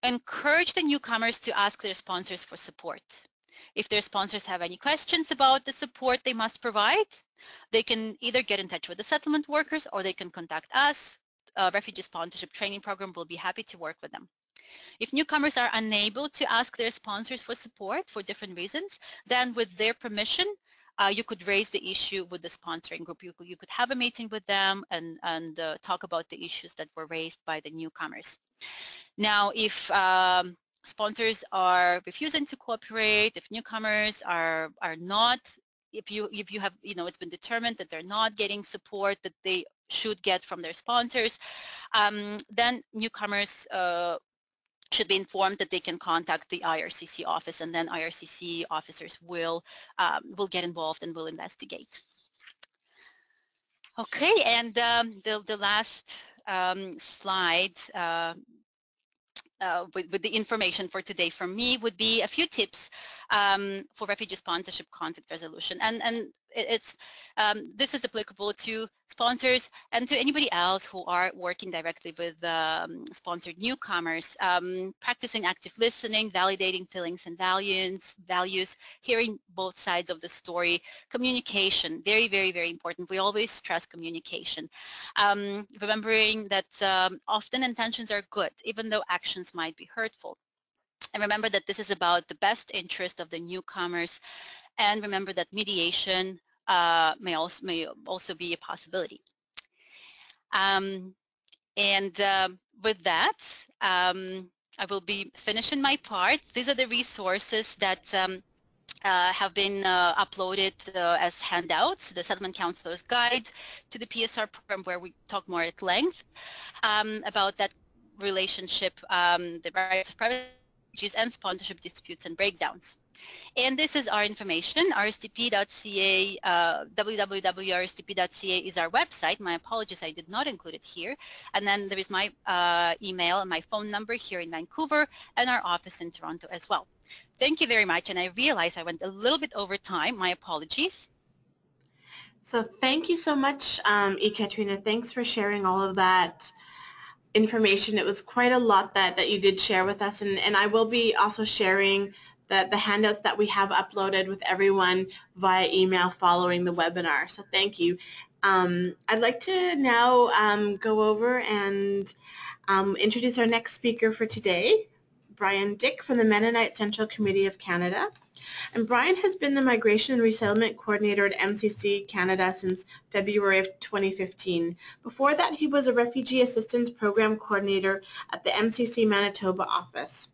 [SPEAKER 2] Encourage the newcomers to ask their sponsors for support. If their sponsors have any questions about the support they must provide, they can either get in touch with the settlement workers or they can contact us. Refugee Sponsorship Training Program will be happy to work with them. If newcomers are unable to ask their sponsors for support for different reasons, then with their permission, you could raise the issue with the sponsoring group. You could have a meeting with them and talk about the issues that were raised by the newcomers. Now, if sponsors are refusing to cooperate, if newcomers are not, if you have, you know, it's been determined that they're not getting support that they should get from their sponsors, then newcomers should be informed that they can contact the IRCC office, and then IRCC officers will get involved and will investigate. Okay, and the last slide with the information for today from me would be a few tips for refugee sponsorship conflict resolution, and this is applicable to sponsors and to anybody else who are working directly with sponsored newcomers. Practicing active listening, validating feelings and values, hearing both sides of the story, communication, very, very, very important. We always stress communication. Remembering that often intentions are good, even though actions might be hurtful. And remember that this is about the best interest of the newcomers, and remember that mediation may also be a possibility. With that, I will be finishing my part. These are the resources that have been uploaded as handouts: the Settlement Counselor's Guide to the PSR program, where we talk more at length about that relationship, the rights of private refugees and sponsorship disputes and breakdowns. And this is our information, rstp.ca, www.rstp.ca is our website. My apologies, I did not include it here. And then there is my email and my phone number here in Vancouver, and our office in Toronto as well. Thank you very much, and I realize I went a little bit over time. My apologies.
[SPEAKER 1] So thank you so much, Ekaterina. Thanks for sharing all of that information. It was quite a lot that you did share with us, and I will be also sharing the handouts that we have uploaded with everyone via email following the webinar. So thank you. I'd like to now go over and introduce our next speaker for today, Brian Dick from the Mennonite Central Committee of Canada. And Brian has been the Migration and Resettlement Coordinator at MCC Canada since February of 2015. Before that, he was a Refugee Assistance Program Coordinator at the MCC Manitoba office.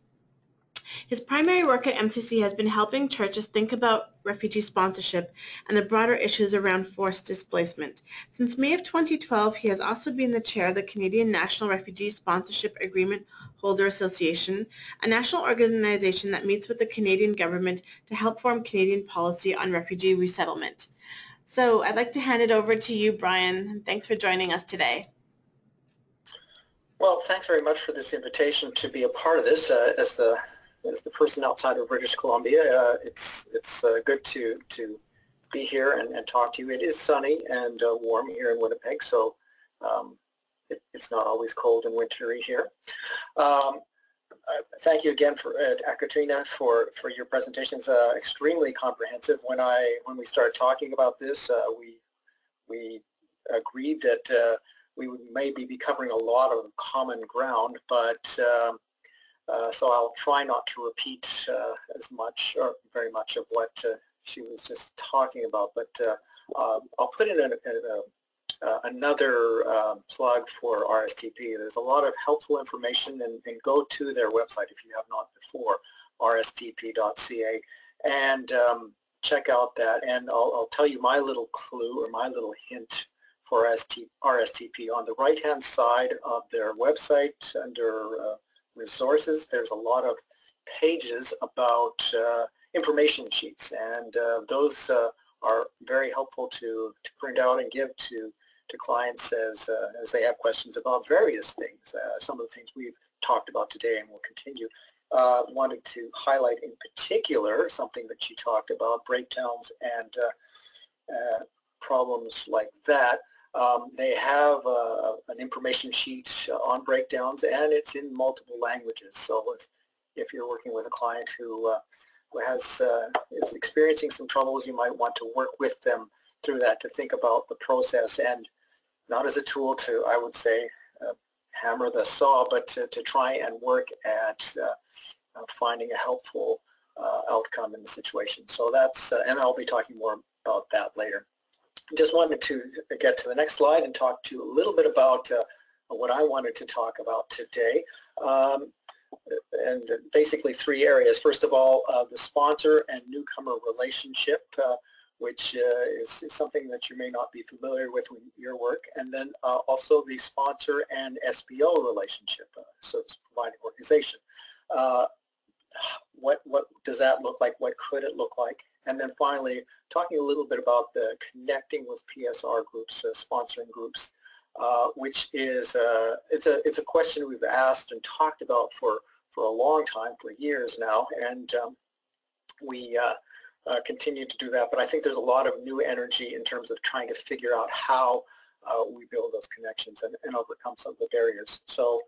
[SPEAKER 1] His primary work at MCC has been helping churches think about refugee sponsorship and the broader issues around forced displacement. Since May of 2012, he has also been the chair of the Canadian National Refugee Sponsorship Agreement Holder Association, a national organization that meets with the Canadian government to help form Canadian policy on refugee resettlement. So I'd like to hand it over to you, Brian. Thanks for joining us today.
[SPEAKER 3] Well, thanks very much for this invitation to be a part of this. As the as the person outside of British Columbia, it's good to be here and talk to you. It is sunny and warm here in Winnipeg, so it's not always cold and wintry here. Thank you again for Katrina for your presentations. Extremely comprehensive. When we started talking about this, we agreed that we would maybe be covering a lot of common ground, but so I'll try not to repeat as much or very much of what she was just talking about. But I'll put in another plug for RSTP. There's a lot of helpful information, and go to their website if you have not before, rstp.ca, and check out that. And I'll tell you my little clue or my little hint for RSTP. On the right-hand side of their website under resources, there's a lot of pages about information sheets, and those are very helpful to print out and give to clients as they have questions about various things. Some of the things we've talked about today and will continue. Wanted to highlight in particular something that she talked about, breakdowns and problems like that. They have an information sheet on breakdowns, and it's in multiple languages. So if you're working with a client who is experiencing some troubles, you might want to work with them through that to think about the process, and not as a tool to, I would say, hammer the saw, but to try and work at finding a helpful outcome in the situation. So that's, and I'll be talking more about that later. Just wanted to get to the next slide and talk to you a little bit about what I wanted to talk about today. And basically three areas. First of all, the sponsor and newcomer relationship, which is something that you may not be familiar with in your work. And then also the sponsor and SBO relationship, service providing organization. What does that look like? What could it look like? And then finally, talking a little bit about the connecting with PSR groups, sponsoring groups, which is it's a question we've asked and talked about for a long time, for years now, and we continue to do that. But I think there's a lot of new energy in terms of trying to figure out how we build those connections and overcome some of the barriers. So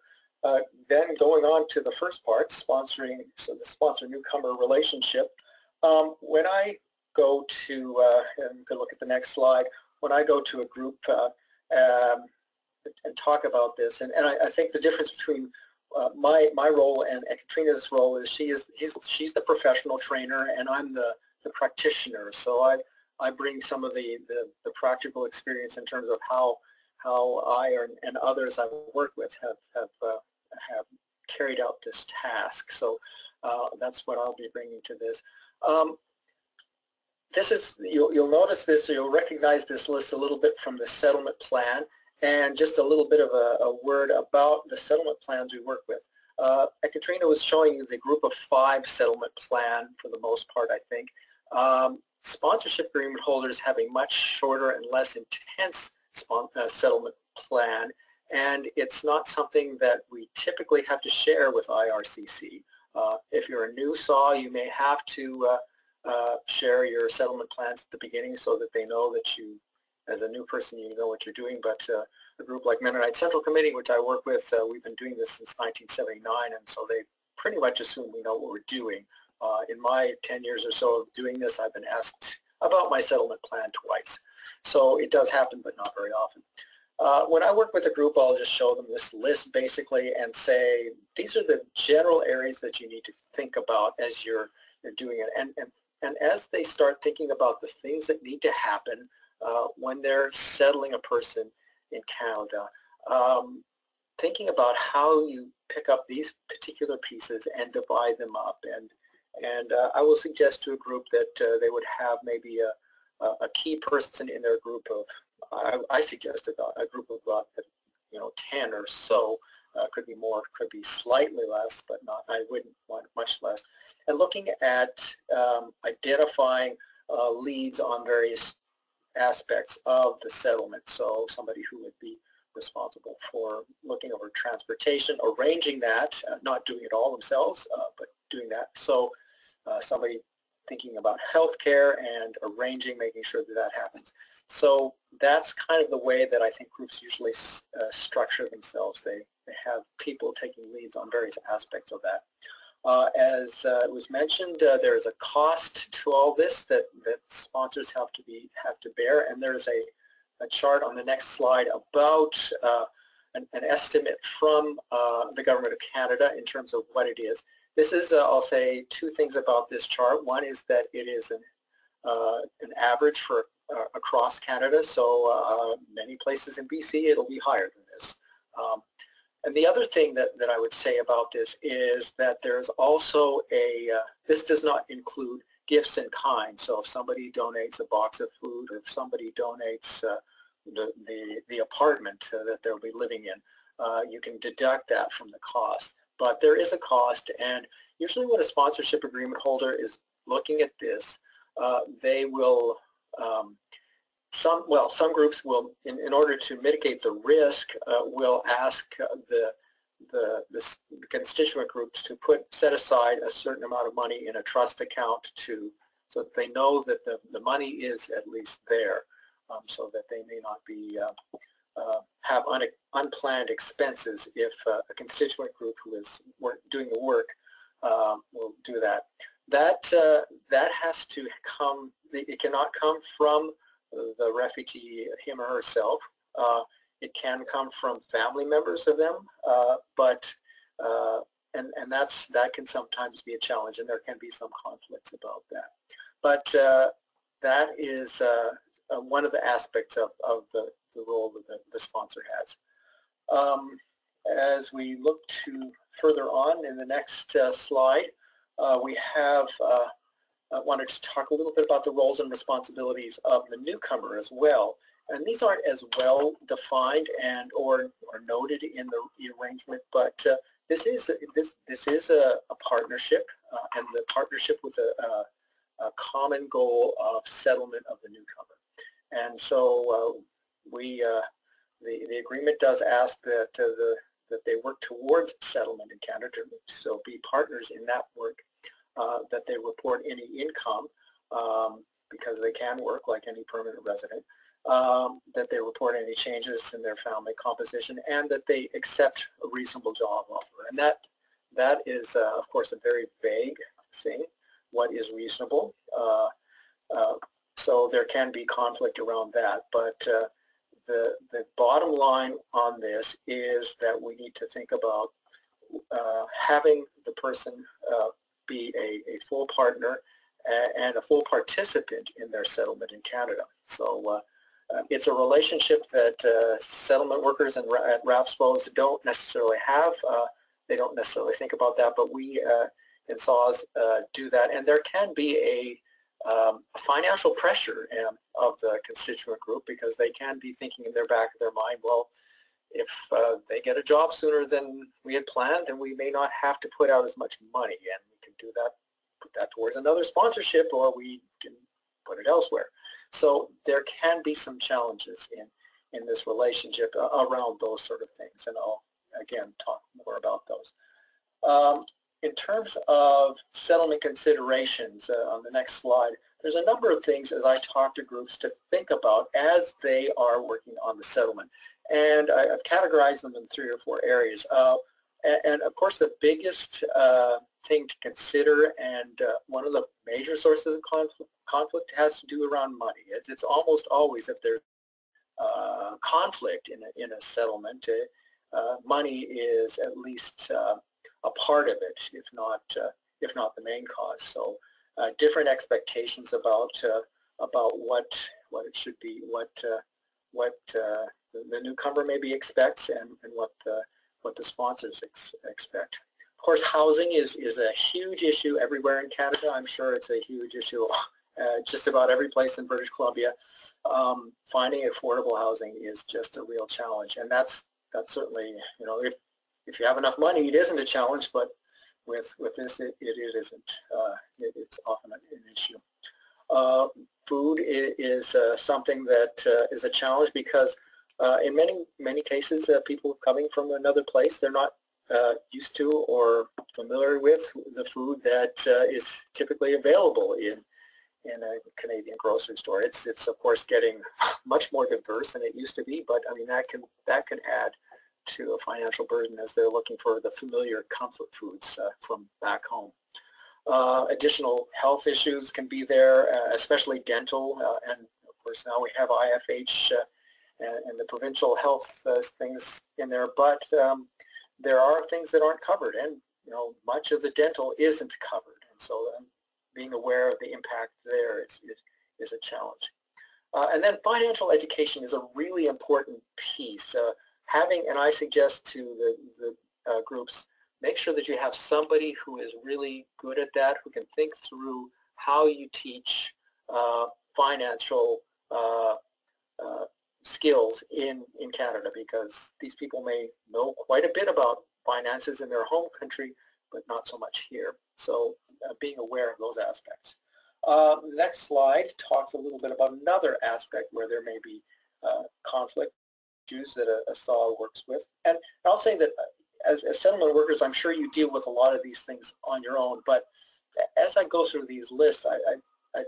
[SPEAKER 3] then going on to the first part, sponsoring, so the sponsor-newcomer relationship. When I go to, and you can look at the next slide, when I go to a group and talk about this, and I think the difference between my role and Katrina's role is she's the professional trainer and I'm the practitioner. So I bring some of the practical experience in terms of how I and others I've worked with have carried out this task. So that's what I'll be bringing to this. This is, you'll notice this, or you'll recognize this list a little bit from the settlement plan, and just a little bit of a word about the settlement plans we work with. Katrina was showing you the group of 5 settlement plan for the most part, I think. Sponsorship agreement holders have a much shorter and less intense settlement plan, and it's not something that we typically have to share with IRCC. If you're a new SAW, you may have to share your settlement plans at the beginning so that they know that you, as a new person, you know what you're doing. But a group like Mennonite Central Committee, which I work with, we've been doing this since 1979, and so they pretty much assume we know what we're doing. In my 10 years or so of doing this, I've been asked about my settlement plan twice. So it does happen, but not very often. When I work with a group, I'll just show them this list basically and say, these are the general areas that you need to think about as you're doing it. And as they start thinking about the things that need to happen when they're settling a person in Canada, thinking about how you pick up these particular pieces and divide them up. And I will suggest to a group that they would have maybe a key person in their group of, I suggest a group of about 10 or so. Could be more, could be slightly less, but not, I wouldn't want much less. And looking at identifying leads on various aspects of the settlement. So somebody who would be responsible for looking over transportation, arranging that, not doing it all themselves, but doing that. So somebody thinking about healthcare and arranging, making sure that that happens. So that's kind of the way that I think groups usually structure themselves. They have people taking leads on various aspects of that. As it was mentioned, there is a cost to all this that sponsors have to bear, and there's a chart on the next slide about an estimate from the Government of Canada in terms of what it is. This is, I'll say two things about this chart. One is that it is an average for across Canada, so many places in BC it'll be higher than this. And the other thing that I would say about this is that there's also this does not include gifts in kind. So if somebody donates a box of food, or if somebody donates the apartment that they'll be living in, you can deduct that from the cost. But there is a cost, and usually when a sponsorship agreement holder is looking at this, they will, some groups will, in order to mitigate the risk, will ask the constituent groups to set aside a certain amount of money in a trust account so that they know that the money is at least there, so that they may not be have unplanned expenses if a constituent group who is doing the work will do that. That has to come, it cannot come from the refugee, him or herself. It can come from family members of them, and that can sometimes be a challenge, and there can be some conflicts about that. But that is one of the aspects of the role that the sponsor has. As we look to further on in the next slide, we have I wanted to talk a little bit about the roles and responsibilities of the newcomer as well. And these aren't as well defined or noted in the arrangement, but this is a partnership, and the partnership with a common goal of settlement of the newcomer. And so the agreement does ask that they work towards settlement in Canada, so be partners in that work. That they report any income, because they can work like any permanent resident, that they report any changes in their family composition, and that they accept a reasonable job offer. And that is, of course, a very vague thing. What is reasonable? So there can be conflict around that. But the bottom line on this is that we need to think about having the person be a full partner and a full participant in their settlement in Canada. So it's a relationship that settlement workers and RAPSPOs don't necessarily have. They don't necessarily think about that, but we in SAWS do that. And there can be a financial pressure of the constituent group, because they can be thinking in their back of their mind, well, if they get a job sooner than we had planned, then we may not have to put out as much money, and we can do that, put that towards another sponsorship, or we can put it elsewhere. So there can be some challenges in this relationship around those sort of things, and I'll again talk more about those. In terms of settlement considerations, on the next slide, there's a number of things as I talk to groups to think about as they are working on the settlement. And I've categorized them in 3 or 4 areas. And of course, the biggest thing to consider, and one of the major sources of conflict has to do around money. It's almost always, if there's conflict in a settlement, money is at least a part of it, if not the main cause. So different expectations about what it should be, what the newcomer maybe expects, and what the sponsors expect. Of course, housing is a huge issue everywhere in Canada. I'm sure it's a huge issue just about every place in British Columbia. Finding affordable housing is just a real challenge, and that's certainly, you know, if you have enough money, it isn't a challenge, but with this, it isn't. It's often an issue. Food is something that is a challenge, because in many cases, people coming from another place, they're not used to or familiar with the food that is typically available in a Canadian grocery store. It's of course getting much more diverse than it used to be, but I mean that can add to a financial burden as they're looking for the familiar comfort foods from back home. Additional health issues can be there, especially dental, and of course now we have IFH and the provincial health things in there, but there are things that aren't covered, and much of the dental isn't covered, and so being aware of the impact there is a challenge. And then financial education is a really important piece. And I suggest to the groups, make sure that you have somebody who is really good at that, who can think through how you teach financial skills in Canada, because these people may know quite a bit about finances in their home country, but not so much here. So being aware of those aspects. The next slide talks a little bit about another aspect where there may be conflict issues that a SAW works with. And I'll say that as settlement workers, I'm sure you deal with a lot of these things on your own, but as I go through these lists, I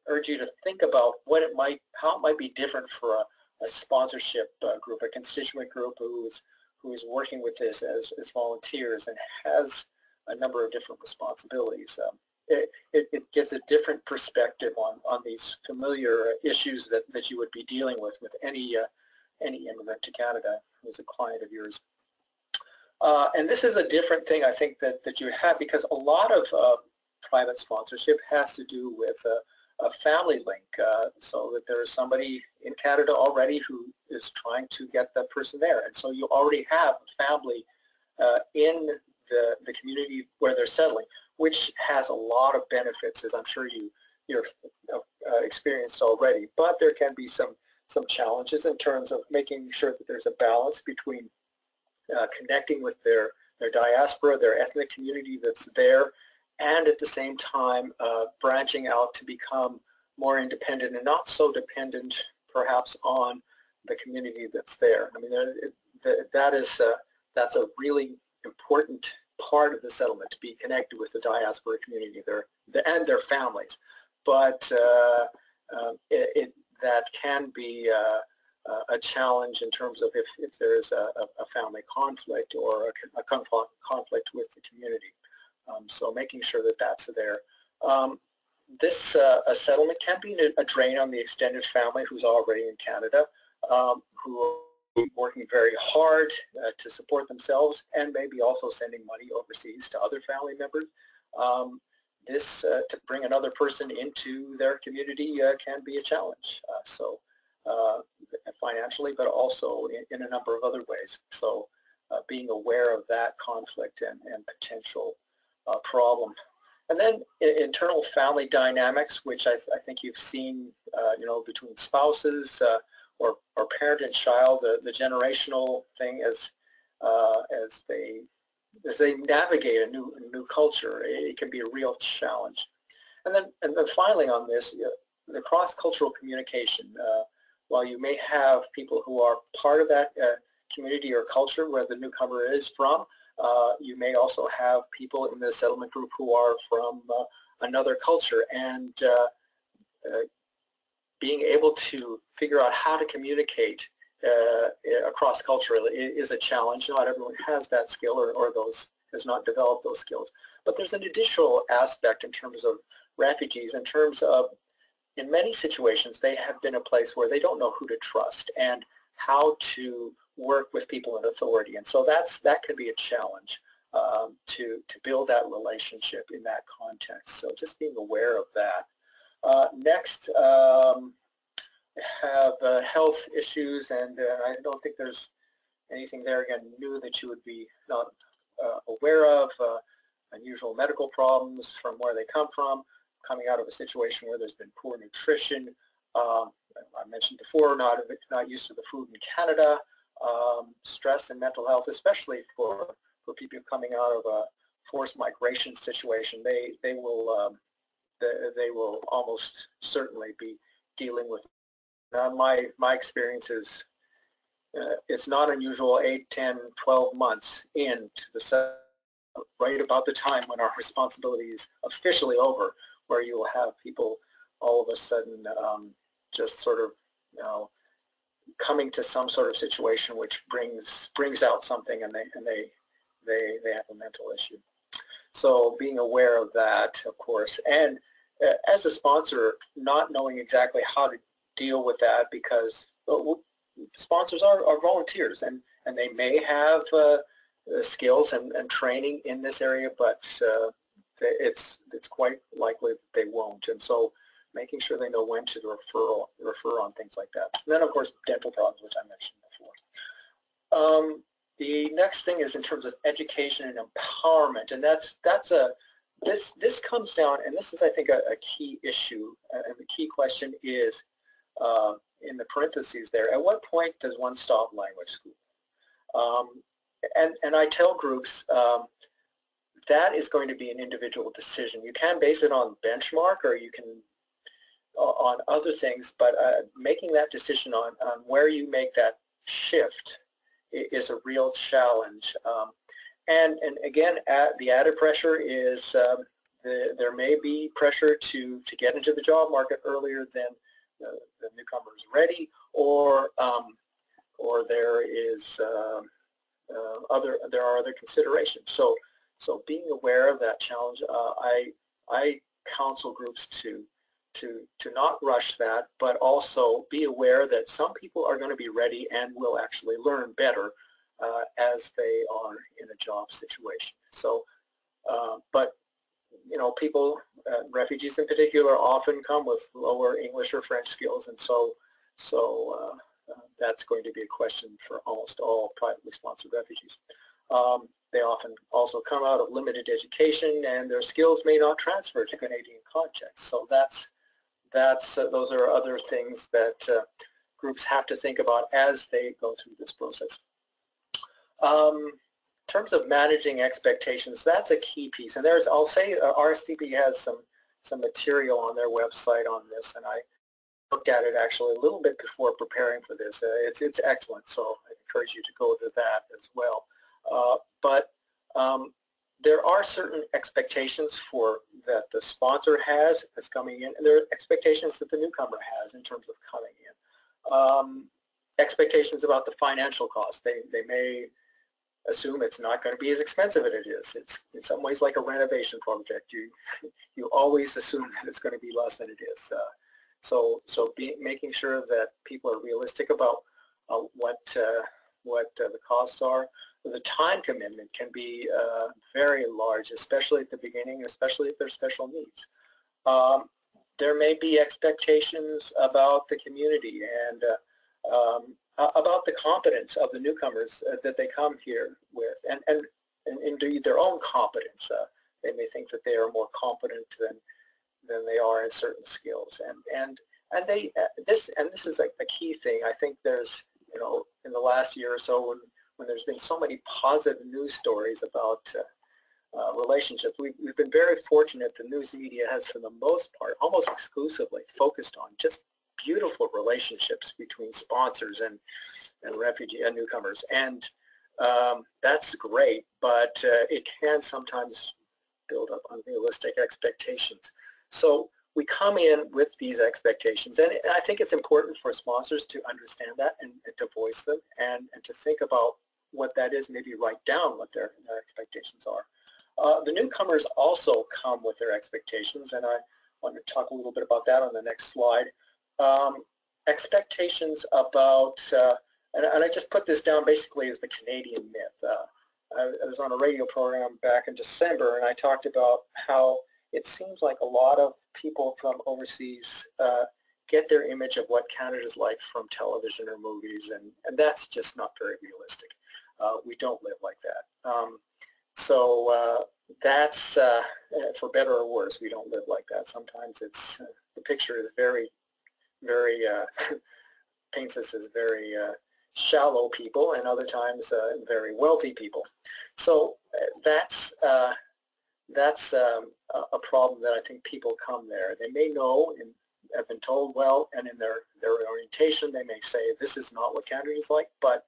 [SPEAKER 3] urge you to think about how it might be different for a sponsorship group, a constituent group who is working with this as volunteers and has a number of different responsibilities. It gives a different perspective on these familiar issues that you would be dealing with any immigrant to Canada who's a client of yours. And this is a different thing, I think, that you have, because a lot of private sponsorship has to do with a family link, so that there is somebody in Canada already who is trying to get that person there. And so you already have a family in the community where they're settling, which has a lot of benefits, as I'm sure you're experienced already. But there can be some challenges in terms of making sure that there's a balance between connecting with their diaspora, their ethnic community that's there, and at the same time branching out to become more independent and not so dependent perhaps on the community that's there. I mean, that's a really important part of the settlement, to be connected with the diaspora community and their families. But that can be a challenge in terms of if there is a family conflict or a conflict with the community. So making sure that that's there. This a settlement can be a drain on the extended family who's already in Canada, who are working very hard to support themselves, and maybe also sending money overseas to other family members. To bring another person into their community can be a challenge. Financially, but also in a number of other ways. So being aware of that conflict and potential problem. And then internal family dynamics, which I think you've seen, between spouses or parent and child, the generational thing as they navigate a new culture, it can be a real challenge. And then finally on this, the cross-cultural communication. While you may have people who are part of that community or culture where the newcomer is from, you may also have people in the settlement group who are from another culture, and being able to figure out how to communicate across culturally is a challenge. Not everyone has that skill or has not developed those skills. But there's an additional aspect in terms of refugees, in terms of in many situations they have been a place where they don't know who to trust and how to work with people in authority, and so that could be a challenge to build that relationship in that context. So just being aware of that. Next, have health issues, and I don't think there's anything there again new that you would be not aware of. Unusual medical problems from where they come from, coming out of a situation where there's been poor nutrition. I mentioned before, not used to the food in Canada. Stress and mental health, especially for people coming out of a forced migration situation, they will almost certainly be dealing with. My experience is it's not unusual 8, 10, 12 months into the settlement, right about the time when our responsibility is officially over, where you will have people all of a sudden just sort of, you know, coming to some sort of situation which brings out something, and they have a mental issue. So being aware of that, of course, and as a sponsor, not knowing exactly how to deal with that, because sponsors are volunteers, and they may have skills and training in this area, but it's quite likely that they won't. And so making sure they know when to refer on things like that. And then, of course, dental problems, which I mentioned before. The next thing is in terms of education and empowerment, and this comes down, and this is, I think, a key issue, and the key question is, in the parentheses there, at what point does one stop language school? And I tell groups that is going to be an individual decision. You can base it on benchmark, or you can on other things, but making that decision on where you make that shift is a real challenge. And again, the added pressure is there may be pressure to get into the job market earlier than the newcomer is ready, or there are other considerations. So being aware of that challenge, I counsel groups to not rush that, but also be aware that some people are going to be ready and will actually learn better as they are in a job situation. So, but you know, people, refugees in particular, often come with lower English or French skills, and so that's going to be a question for almost all privately sponsored refugees. They often also come out of limited education, and their skills may not transfer to Canadian context. So those are other things that groups have to think about as they go through this process. In terms of managing expectations, that's a key piece. And I'll say RSTP has some material on their website on this, and I looked at it actually a little bit before preparing for this. It's excellent, so I encourage you to go to that as well. But there are certain expectations that the sponsor has that's coming in, and there are expectations that the newcomer has in terms of coming in. Expectations about the financial cost. They may assume it's not going to be as expensive as it is. It's in some ways like a renovation project. You always assume that it's going to be less than it is. So making sure that people are realistic about what the costs are. The time commitment can be very large, especially at the beginning, especially if there's special needs. There may be expectations about the community and about the competence of the newcomers that they come here with, and indeed their own competence. They may think that they are more competent than they are in certain skills, and this is a key thing. I think there's, you know, in the last year or so, when there's been so many positive news stories about relationships, we've been very fortunate. The news media has, for the most part, almost exclusively focused on just beautiful relationships between sponsors and refugee and newcomers, and that's great, but it can sometimes build up unrealistic expectations. So we come in with these expectations, and I think it's important for sponsors to understand that and to voice them and to think about what that is, maybe write down what their expectations are. The newcomers also come with their expectations, and I want to talk a little bit about that on the next slide. Expectations about, and I just put this down basically as the Canadian myth. I was on a radio program back in December, and I talked about how it seems like a lot of people from overseas get their image of what Canada's like from television or movies, and that's just not very realistic. We don't live like that. So that's, for better or worse, we don't live like that. Sometimes it's, the picture is very, paints us as very shallow people, and other times very wealthy people. So that's a problem that I think people come there. They may know have been told well, and in their orientation they may say this is not what Canada is like, but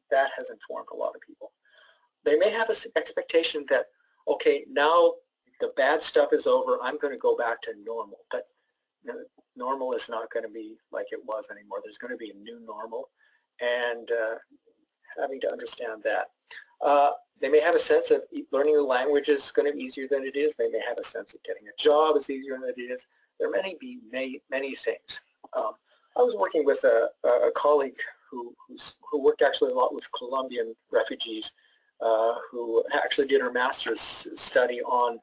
[SPEAKER 3] that has informed a lot of people. They may have an expectation that, okay, now the bad stuff is over, I'm going to go back to normal, but normal is not going to be like it was anymore. There's going to be a new normal, and having to understand that. They may have a sense of learning a language is going to be easier than it is. They may have a sense of getting a job is easier than it is. There may be many things. I was working with a colleague who worked actually a lot with Colombian refugees, who actually did her master's study on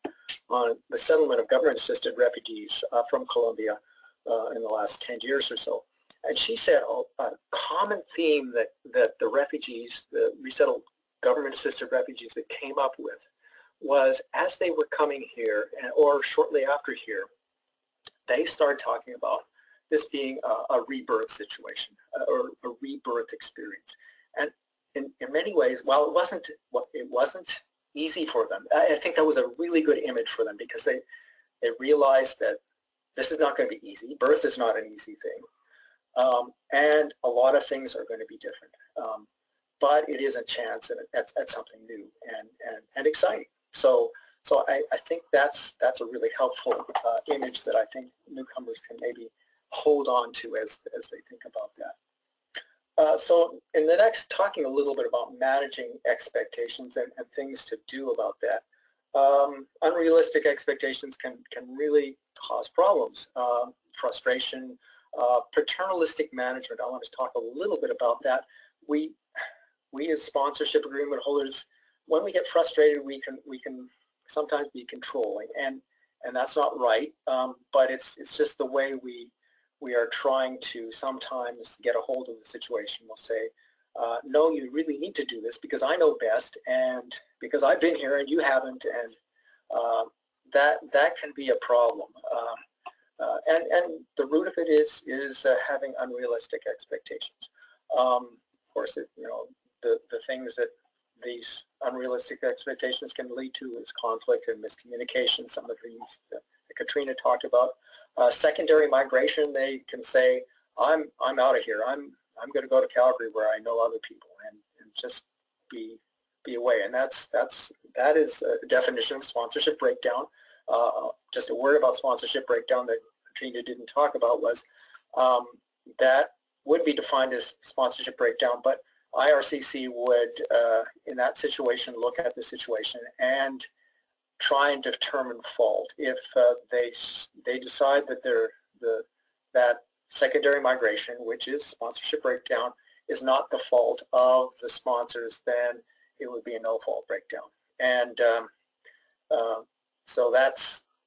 [SPEAKER 3] the settlement of government-assisted refugees from Colombia in the last 10 years or so. And she said a common theme that the refugees, the resettled government-assisted refugees that came up with was as they were coming here, or shortly after here, they started talking about this being a rebirth situation or a rebirth experience. And in many ways, while it wasn't easy for them, I think that was a really good image for them, because they realized that this is not going to be easy. Birth is not an easy thing. And a lot of things are going to be different. But it is a chance at something new and exciting. So I think that's a really helpful image that I think newcomers can maybe hold on to as they think about that. So in the next, talking a little bit about managing expectations and things to do about that. Unrealistic expectations can really cause problems, frustration, paternalistic management. I want to talk a little bit about that. We as sponsorship agreement holders, when we get frustrated, we can sometimes be controlling, and that's not right. But it's just the way we are trying to sometimes get a hold of the situation. We'll say, no, you really need to do this because I know best, and because I've been here and you haven't, and that can be a problem. And the root of it is having unrealistic expectations. Of course, the things that these unrealistic expectations can lead to is conflict and miscommunication, some of the things that Katrina talked about. Secondary migration, they can say, I'm out of here. I'm going to go to Calgary where I know other people and just be away. And that is a definition of sponsorship breakdown. Just a word about sponsorship breakdown that Katrina didn't talk about was that would be defined as sponsorship breakdown, but IRCC would, in that situation, look at the situation and try and determine fault. If they decide that that secondary migration, which is sponsorship breakdown, is not the fault of the sponsors, then it would be a no-fault breakdown. And so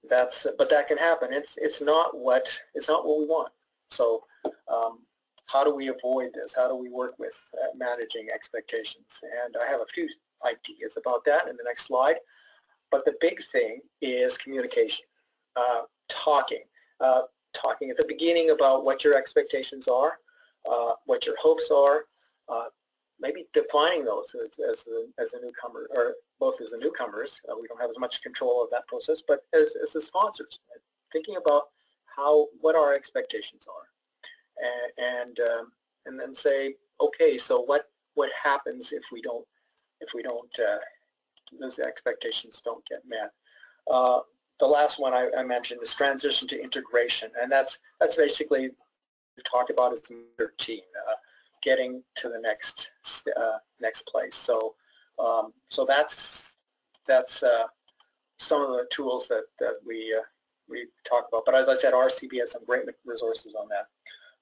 [SPEAKER 3] but that can happen. It's not what we want. So how do we avoid this? How do we work with managing expectations? And I have a few ideas about that in the next slide. But the big thing is communication, talking at the beginning about what your expectations are, what your hopes are, maybe defining those as a newcomer, or both as the newcomers. We don't have as much control of that process, but as the sponsors, thinking about what our expectations are. And then say, okay, so what happens if we don't those expectations don't get met? The last one I mentioned is transition to integration, and that's basically we've talked about as 13, getting to the next place. So that's some of the tools that we talk about. But as I said, RCB has some great resources on that.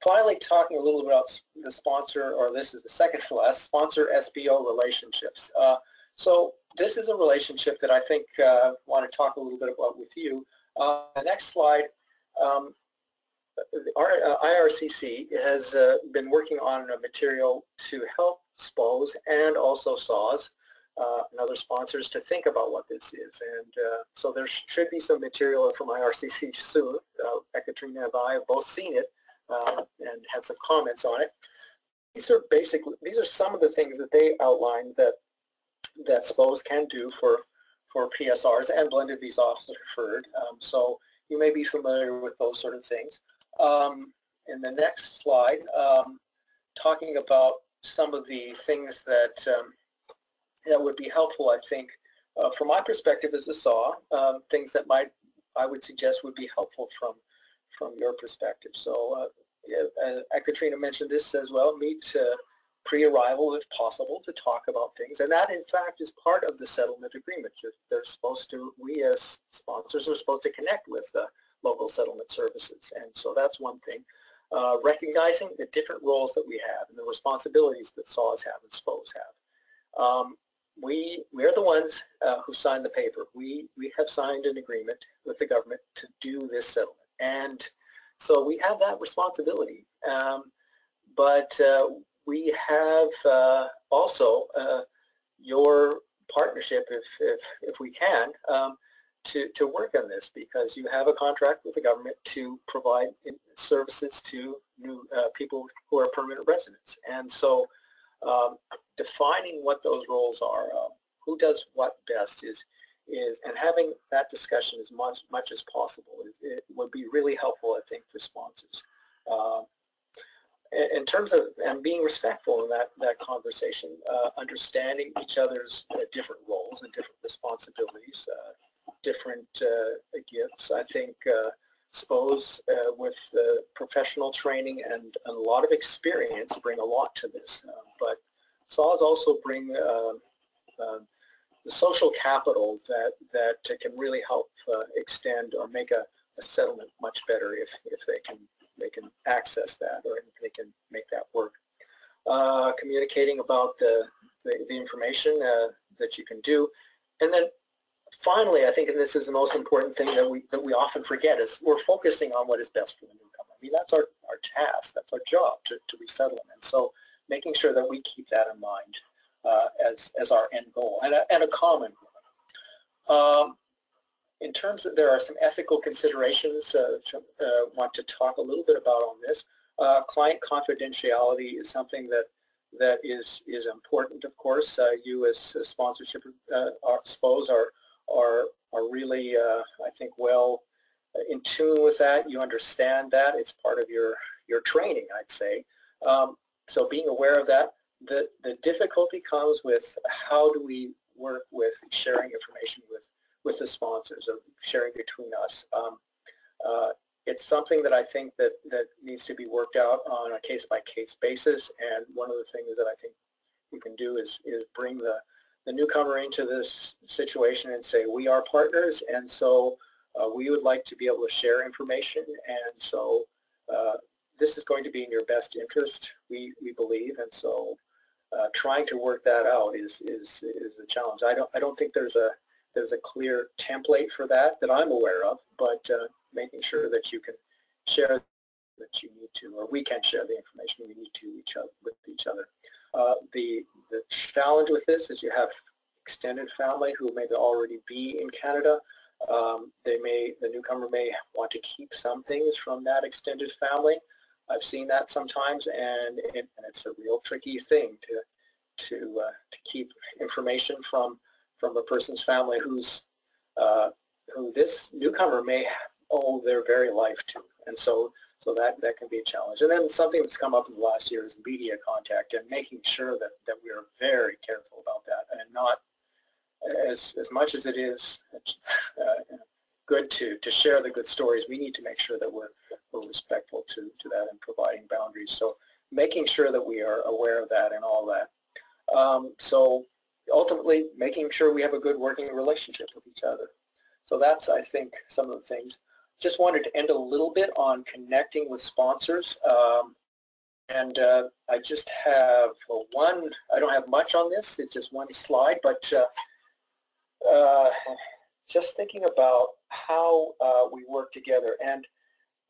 [SPEAKER 3] Finally, talking a little bit about the sponsor, or this is the second to last, sponsor-SBO relationships. So this is a relationship that I think I want to talk a little bit about with you. The next slide, our IRCC has been working on a material to help SPOs and also SAWs and other sponsors to think about what this is. And so there should be some material from IRCC soon. Katrina and I have both seen it. And had some comments on it. These are some of the things that they outlined that SPOs can do for PSRs and blended visa officer preferred. So you may be familiar with those sort of things. In the next slide, talking about some of the things that that would be helpful, I think, from my perspective as a SAW, things that I would suggest would be helpful from your perspective. So, Katrina mentioned this as well. Meet pre-arrival if possible to talk about things, and that in fact is part of the settlement agreement. They're supposed to, we as sponsors are supposed to connect with local settlement services, and so that's one thing. Recognizing the different roles that we have and the responsibilities that SAWs have and SPOs have. We're the ones who signed the paper. We have signed an agreement with the government to do this settlement, and so we have that responsibility. But we have also your partnership, if we can, to work on this, because you have a contract with the government to provide services to new people who are permanent residents. And so defining what those roles are, who does what best is and having that discussion as much as possible, it would be really helpful, I think, for sponsors. In terms of and being respectful in that conversation, understanding each other's different roles and different responsibilities, different gifts. I think SPOs with professional training and a lot of experience bring a lot to this, but SAWs also bring the social capital that can really help extend or make a settlement much better if they can access that, or if they can make that work. Communicating about the information that you can do, and then finally, I think, and this is the most important thing that we often forget, is we're focusing on what is best for the newcomer. I mean, that's our task, that's our job to resettle them, and so making sure that we keep that in mind as our end goal and a common goal. In terms of, there are some ethical considerations want to talk a little bit about on this. Client confidentiality is something that is important, of course. You as sponsorship SPOs are really, I think, well in tune with that. You understand that. It's part of your training, I'd say. So being aware of that. The difficulty comes with how do we work with sharing information with the sponsors, or sharing between us. It's something that I think that needs to be worked out on a case-by-case basis, and one of the things that I think we can do is bring the newcomer into this situation and say, we are partners, and so we would like to be able to share information, and so this is going to be in your best interest, we believe, and so trying to work that out is a challenge. I don't think there's a clear template for that I'm aware of, but making sure that you can share that you need to, or we can share the information we need to with each other. The challenge with this is you have extended family who may already be in Canada. The newcomer may want to keep some things from that extended family. I've seen that sometimes, and it's a real tricky thing to keep information from a person's family who this newcomer may owe their very life to, and so that can be a challenge. And then something that's come up in the last year is media contact, and making sure that we are very careful about that, and not as much as it is good to share the good stories, we need to make sure that we're respectful to that and providing boundaries. So making sure that we are aware of that and all that. So ultimately making sure we have a good working relationship with each other. So that's, I think, some of the things. Just wanted to end a little bit on connecting with sponsors. And I just have one, I don't have much on this, it's just one slide, but just thinking about how we work together. And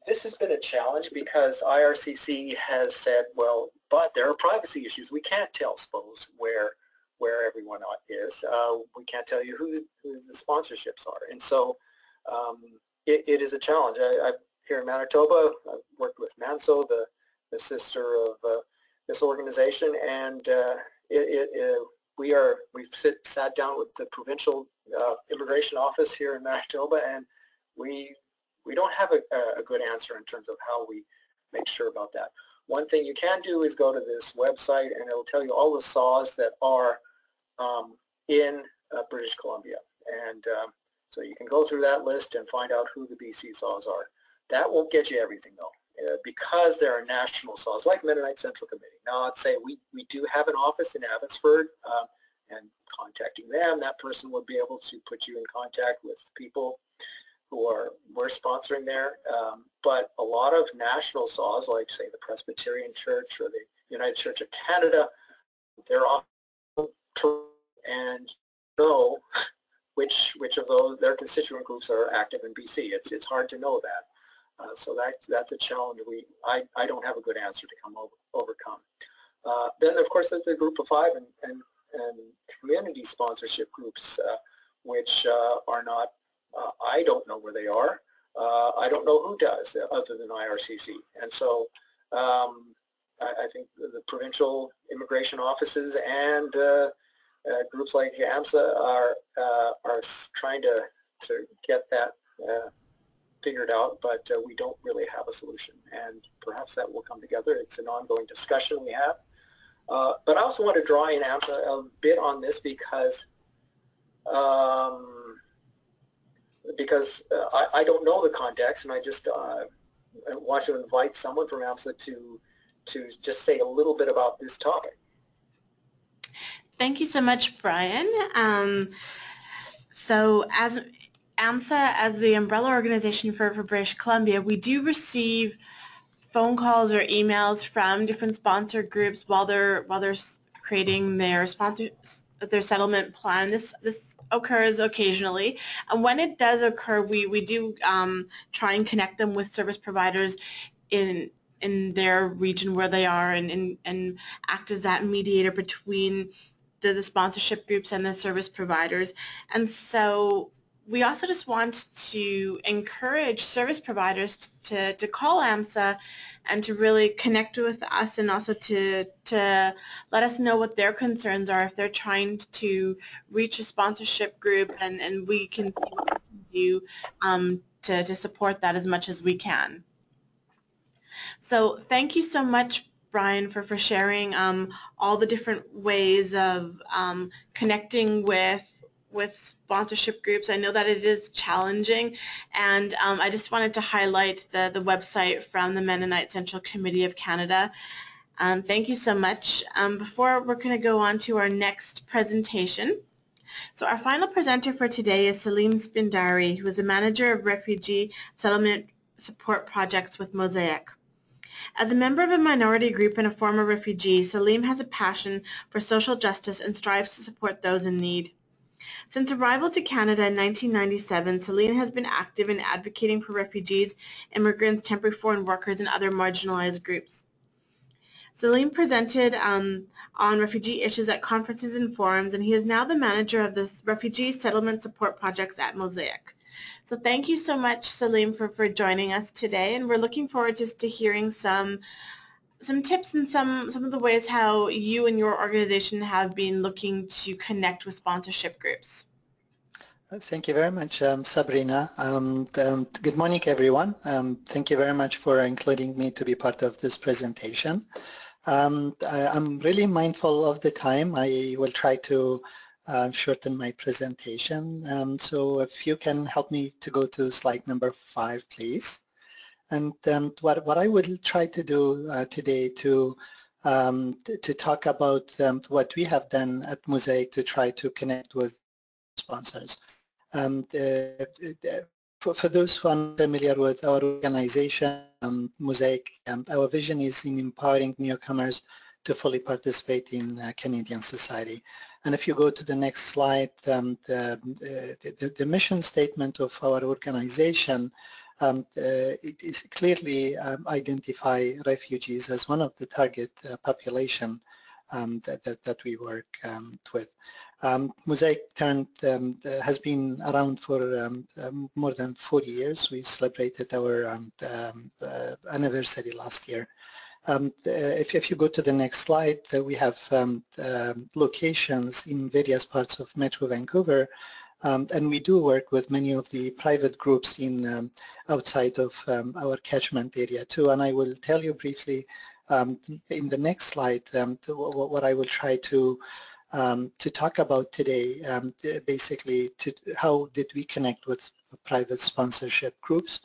[SPEAKER 3] this has been a challenge because IRCC has said, well, but there are privacy issues. We can't tell SPOs where everyone is. We can't tell you who the sponsorships are. And so it is a challenge. Here in Manitoba, I've worked with MANSO, the sister of this organization, and we've sat down with the provincial immigration office here in Manitoba, and we we don't have a good answer in terms of how we make sure about that. One thing you can do is go to this website and it'll tell you all the saws that are in British Columbia. And so you can go through that list and find out who the BC saws are. That won't get you everything though, because there are national saws like Mennonite Central Committee. Now I'd say we do have an office in Abbotsford, and contacting them, that person will be able to put you in contact with people who we're sponsoring there. But a lot of national saws, like say the Presbyterian Church or the United Church of Canada, they're on and know which of those their constituent groups are active in BC. It's hard to know that. So that's a challenge I don't have a good answer to overcome. Then of course there's the group of 5 and community sponsorship groups, which are not, I don't know where they are. I don't know who does other than IRCC. And so I think the provincial immigration offices and groups like AMSA are trying to get that figured out, but we don't really have a solution. And perhaps that will come together. It's an ongoing discussion we have. But I also want to draw in AMSA a bit on this because I don't know the context, and I just want to invite someone from AMSA to just say a little bit about this topic.
[SPEAKER 1] Thank you so much, Brian. So as AMSA, as the umbrella organization for British Columbia, we do receive phone calls or emails from different sponsor groups while they're creating their settlement plan. This occurs occasionally, and when it does occur, we do try and connect them with service providers in their region where they are, and act as that mediator between the sponsorship groups and the service providers. And so we also just want to encourage service providers to call AMSA and to really connect with us, and also to let us know what their concerns are if they're trying to reach a sponsorship group, and we can see what we can do to support that as much as we can. So thank you so much, Brian, for sharing all the different ways of connecting with sponsorship groups. I know that it is challenging, and I just wanted to highlight the website from the Mennonite Central Committee of Canada. Thank you so much. Before we're going to go on to our next presentation. So our final presenter for today is Salim Spindari, who is the manager of refugee settlement support projects with Mosaic. As a member of a minority group and a former refugee, Salim has a passion for social justice and strives to support those in need. Since arrival to Canada in 1997, Salim has been active in advocating for refugees, immigrants, temporary foreign workers, and other marginalized groups. Salim presented on refugee issues at conferences and forums, and he is now the manager of the refugee settlement support projects at Mosaic. So thank you so much, Salim, for joining us today, and we're looking forward just to hearing some tips and some of the ways how you and your organization have been looking to connect with sponsorship groups.
[SPEAKER 4] Thank you very much, Sabrina. Good morning, everyone. Thank you very much for including me to be part of this presentation. I'm really mindful of the time. I will try to shorten my presentation. So if you can help me to go to slide number 5, please. And what I will try to do today to talk about what we have done at Mosaic to try to connect with sponsors. For those who are familiar with our organization, Mosaic, our vision is in empowering newcomers to fully participate in Canadian society. And if you go to the next slide, the mission statement of our organization, it is clearly identify refugees as one of the target population that we work with. Mosaic has been around for more than 40 years. We celebrated our anniversary last year. If you go to the next slide, we have locations in various parts of Metro Vancouver, And we do work with many of the private groups in outside of our catchment area too. And I will tell you briefly in the next slide what I will try to talk about today, basically how did we connect with private sponsorship groups,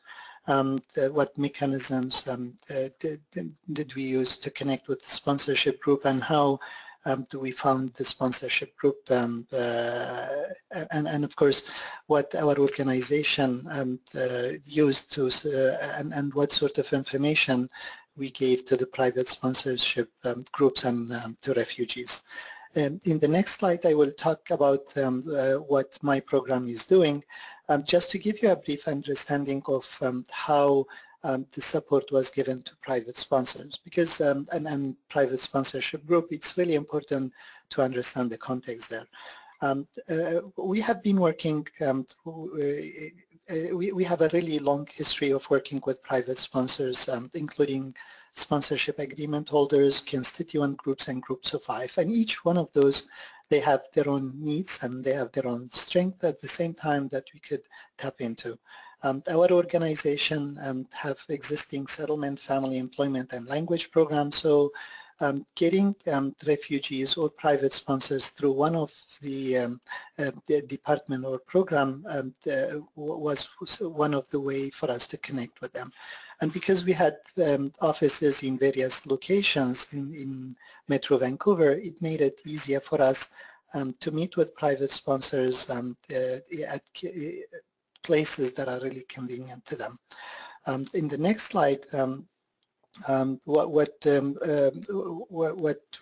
[SPEAKER 4] what mechanisms did we use to connect with the sponsorship group, and how do we found the sponsorship group, and of course what our organization used to, and what sort of information we gave to the private sponsorship groups and to refugees. In the next slide, I will talk about what my program is doing, just to give you a brief understanding of how the support was given to private sponsors, because and private sponsorship group, it's really important to understand the context there. We have been working, we have a really long history of working with private sponsors, including sponsorship agreement holders, constituent groups, and groups of 5. And each one of those, they have their own needs and they have their own strength at the same time that we could tap into. Our organization have existing settlement, family employment, and language programs. So getting refugees or private sponsors through one of the department or program was one of the way for us to connect with them. And because we had offices in various locations in Metro Vancouver, it made it easier for us to meet with private sponsors at places that are really convenient to them. In the next slide, what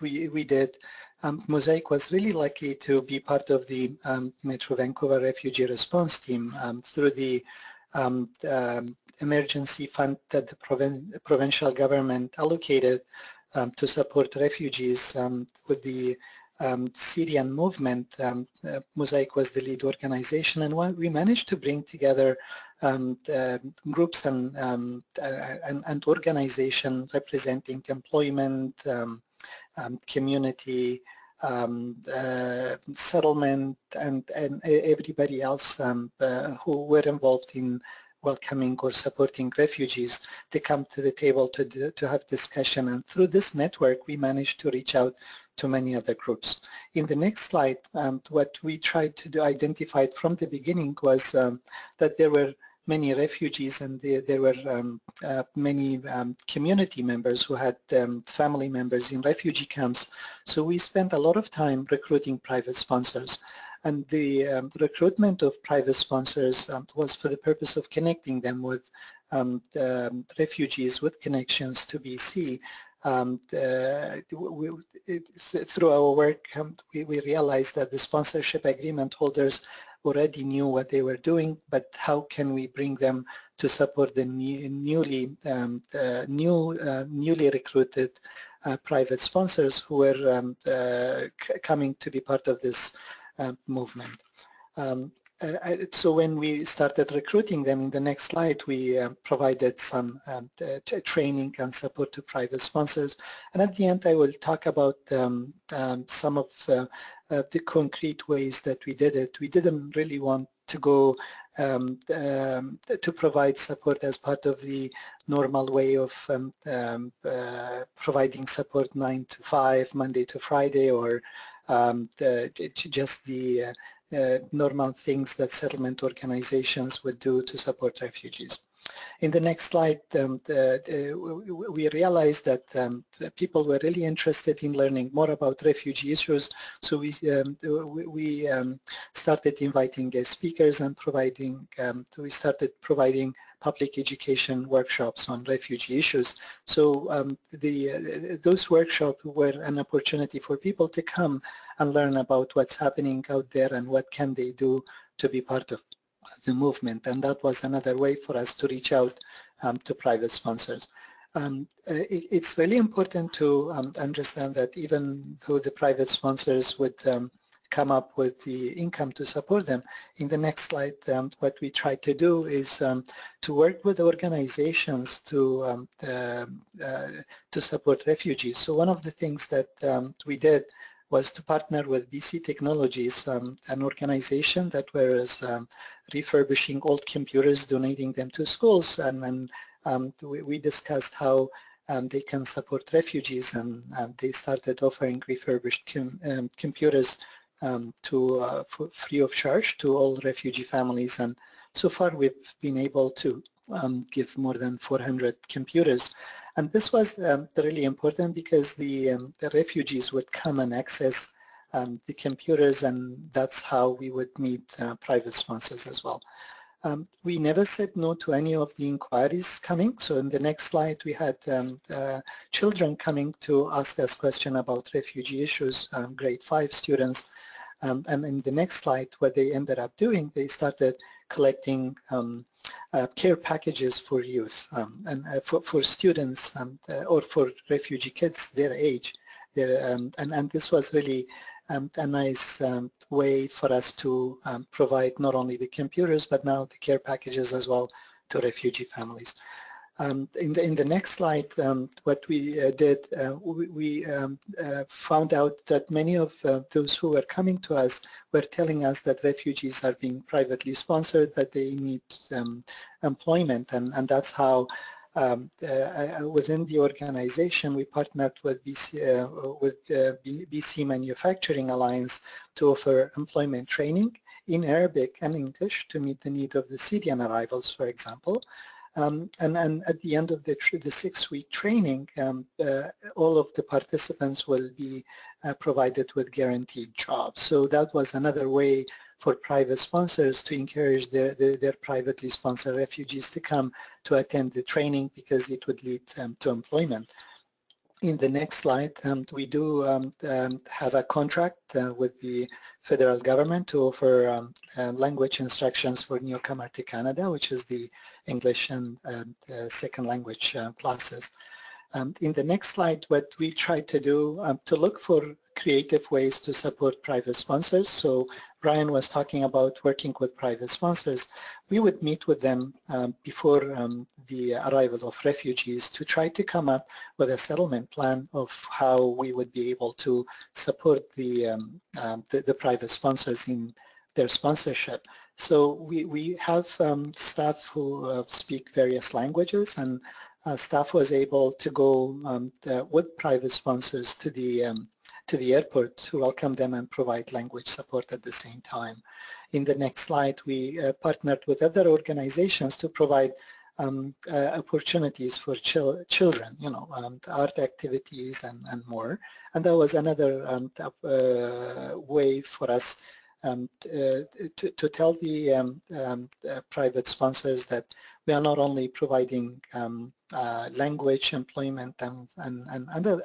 [SPEAKER 4] we did, Mosaic was really lucky to be part of the Metro Vancouver Refugee Response Team through the emergency fund that the provincial government allocated to support refugees with the Syrian movement. Mosaic was the lead organization, and we managed to bring together groups and organization representing employment, community, settlement, and everybody else who were involved in welcoming or supporting refugees to come to the table to have discussion. And through this network, we managed to reach out to many other groups. In the next slide, what we tried to do, identified from the beginning, was that there were many refugees and there were many community members who had family members in refugee camps. So we spent a lot of time recruiting private sponsors. And the recruitment of private sponsors was for the purpose of connecting them with refugees with connections to BC. Through our work, we realized that the sponsorship agreement holders already knew what they were doing, but how can we bring them to support the newly recruited private sponsors who were coming to be part of this movement. So when we started recruiting them, in the next slide, we provided some training and support to private sponsors. And at the end, I will talk about some of the concrete ways that we did it. We didn't really want to go to provide support as part of the normal way of providing support 9 to 5, Monday to Friday, or just the normal things that settlement organizations would do to support refugees. In the next slide, we realized that people were really interested in learning more about refugee issues, so we started inviting guest speakers and we started providing public education workshops on refugee issues. So those workshops were an opportunity for people to come and learn about what's happening out there and what can they do to be part of the movement. And that was another way for us to reach out to private sponsors. It's really important to understand that even though the private sponsors would come up with the income to support them, in the next slide, what we try to do is to work with organizations to support refugees. So one of the things that we did was to partner with BC Technologies, an organization that was refurbishing old computers, donating them to schools, and then we discussed how they can support refugees, and they started offering refurbished computers for free of charge to all refugee families. And so far we've been able to give more than 400 computers. And this was really important because the refugees would come and access the computers, and that's how we would meet private sponsors as well. We never said no to any of the inquiries coming. So in the next slide, we had children coming to ask us questions about refugee issues, grade 5 students. And in the next slide, what they ended up doing, they started collecting care packages for youth and for students or for refugee kids their age. And this was really a nice way for us to provide not only the computers but now the care packages as well to refugee families. In the next slide, what we did, we found out that many of those who were coming to us were telling us that refugees are being privately sponsored, but they need employment, and that's how within the organization we partnered with BC Manufacturing Alliance to offer employment training in Arabic and English to meet the need of the Syrian arrivals, for example. And at the end of the 6-week training, all of the participants will be provided with guaranteed jobs. So that was another way for private sponsors to encourage their privately sponsored refugees to come to attend the training, because it would lead to employment. In the next slide, we do have a contract with the federal government to offer language instructions for newcomer to Canada, which is the English and second language classes. In the next slide, what we try to do to look for creative ways to support private sponsors. So Brian was talking about working with private sponsors. We would meet with them before the arrival of refugees to try to come up with a settlement plan of how we would be able to support the private sponsors in their sponsorship. So we have staff who speak various languages, and staff was able to go with private sponsors to the airport to welcome them and provide language support at the same time. In the next slide, we partnered with other organizations to provide opportunities for children, art activities and more. And that was another way for us to tell the private sponsors that we are not only providing language, employment, and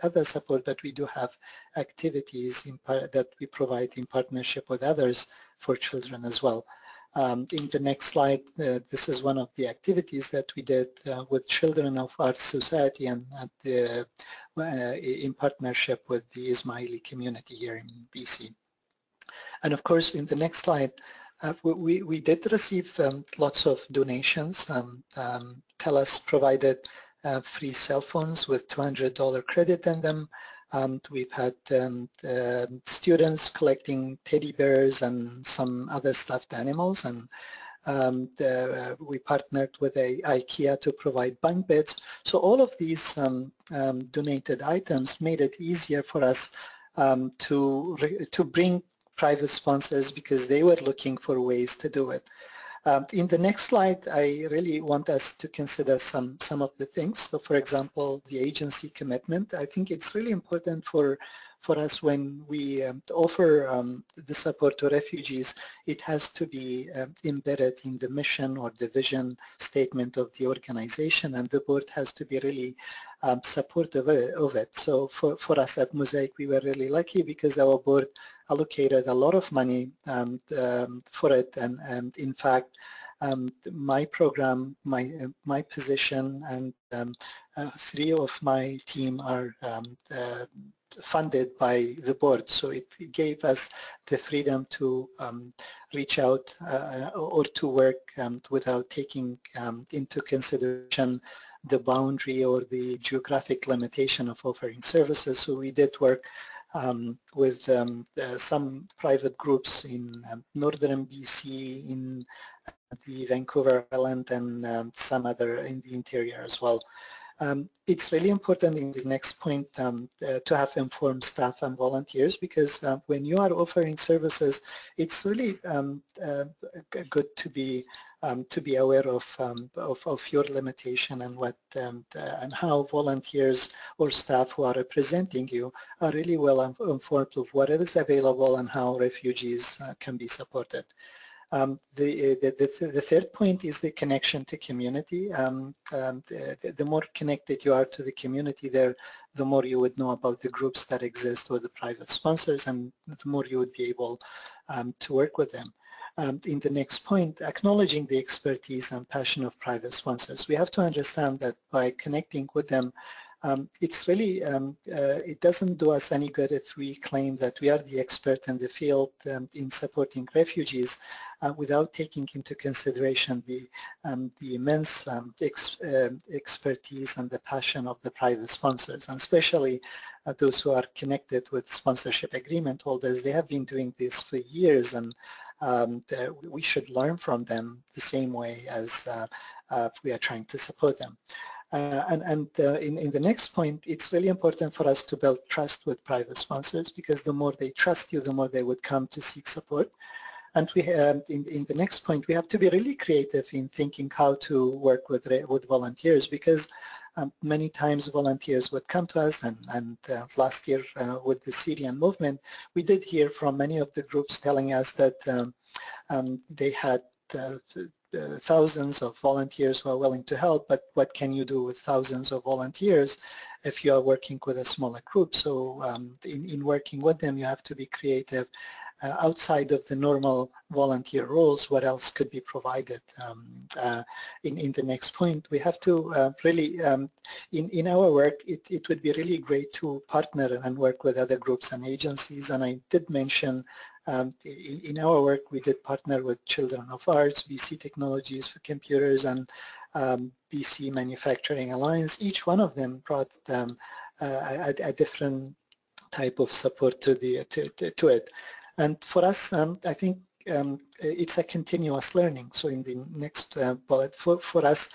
[SPEAKER 4] other support, but we do have activities that we provide in partnership with others for children as well. In the next slide, this is one of the activities that we did with Children of Arts Society and in partnership with the Ismaili community here in BC. And of course, in the next slide, we did receive lots of donations. TELUS provided free cell phones with $200 credit in them. We've had students collecting teddy bears and some other stuffed animals, and we partnered with IKEA to provide bunk beds. So all of these donated items made it easier for us to bring private sponsors, because they were looking for ways to do it. In the next slide, I really want us to consider some of the things. So for example, the agency commitment. I think it's really important for us when we offer the support to refugees. It has to be embedded in the mission or the vision statement of the organization, and the board has to be really supportive of it. So for us at Mosaic, we were really lucky because our board allocated a lot of money for it, and in fact, my program, my position, and 3 of my team are funded by the board. So it gave us the freedom to reach out or to work without taking into consideration the boundary or the geographic limitation of offering services. So we did work with some private groups in northern BC, in the Vancouver Island, and some other in the interior as well. It's really important in the next point to have informed staff and volunteers, because when you are offering services, it's really good to be aware of your limitation and what and how volunteers or staff who are representing you are really well informed of what is available and how refugees can be supported. The third point is the connection to community. The more connected you are to the community there, the more you would know about the groups that exist or the private sponsors, and the more you would be able to work with them. In the next point, acknowledging the expertise and passion of private sponsors. We have to understand that by connecting with them, it's really, it doesn't do us any good if we claim that we are the expert in the field in supporting refugees without taking into consideration the immense expertise and the passion of the private sponsors, and especially those who are connected with sponsorship agreement holders. They have been doing this for years, and we should learn from them the same way as we are trying to support them. In the next point, it's really important for us to build trust with private sponsors, because the more they trust you, the more they would come to seek support. And we have, in the next point, we have to be really creative in thinking how to work with volunteers, because many times volunteers would come to us, and last year with the Syrian movement, we did hear from many of the groups telling us that they had thousands of volunteers who are willing to help, but what can you do with thousands of volunteers if you are working with a smaller group? So in working with them, you have to be creative. Outside of the normal volunteer roles, what else could be provided? In the next point, we have to really, in our work, it would be really great to partner and work with other groups and agencies, and I did mention in our work, we did partner with Children of Arts, BC Technologies for Computers, and BC Manufacturing Alliance. Each one of them brought a different type of support to it. And for us, I think it's a continuous learning. So in the next bullet, for us,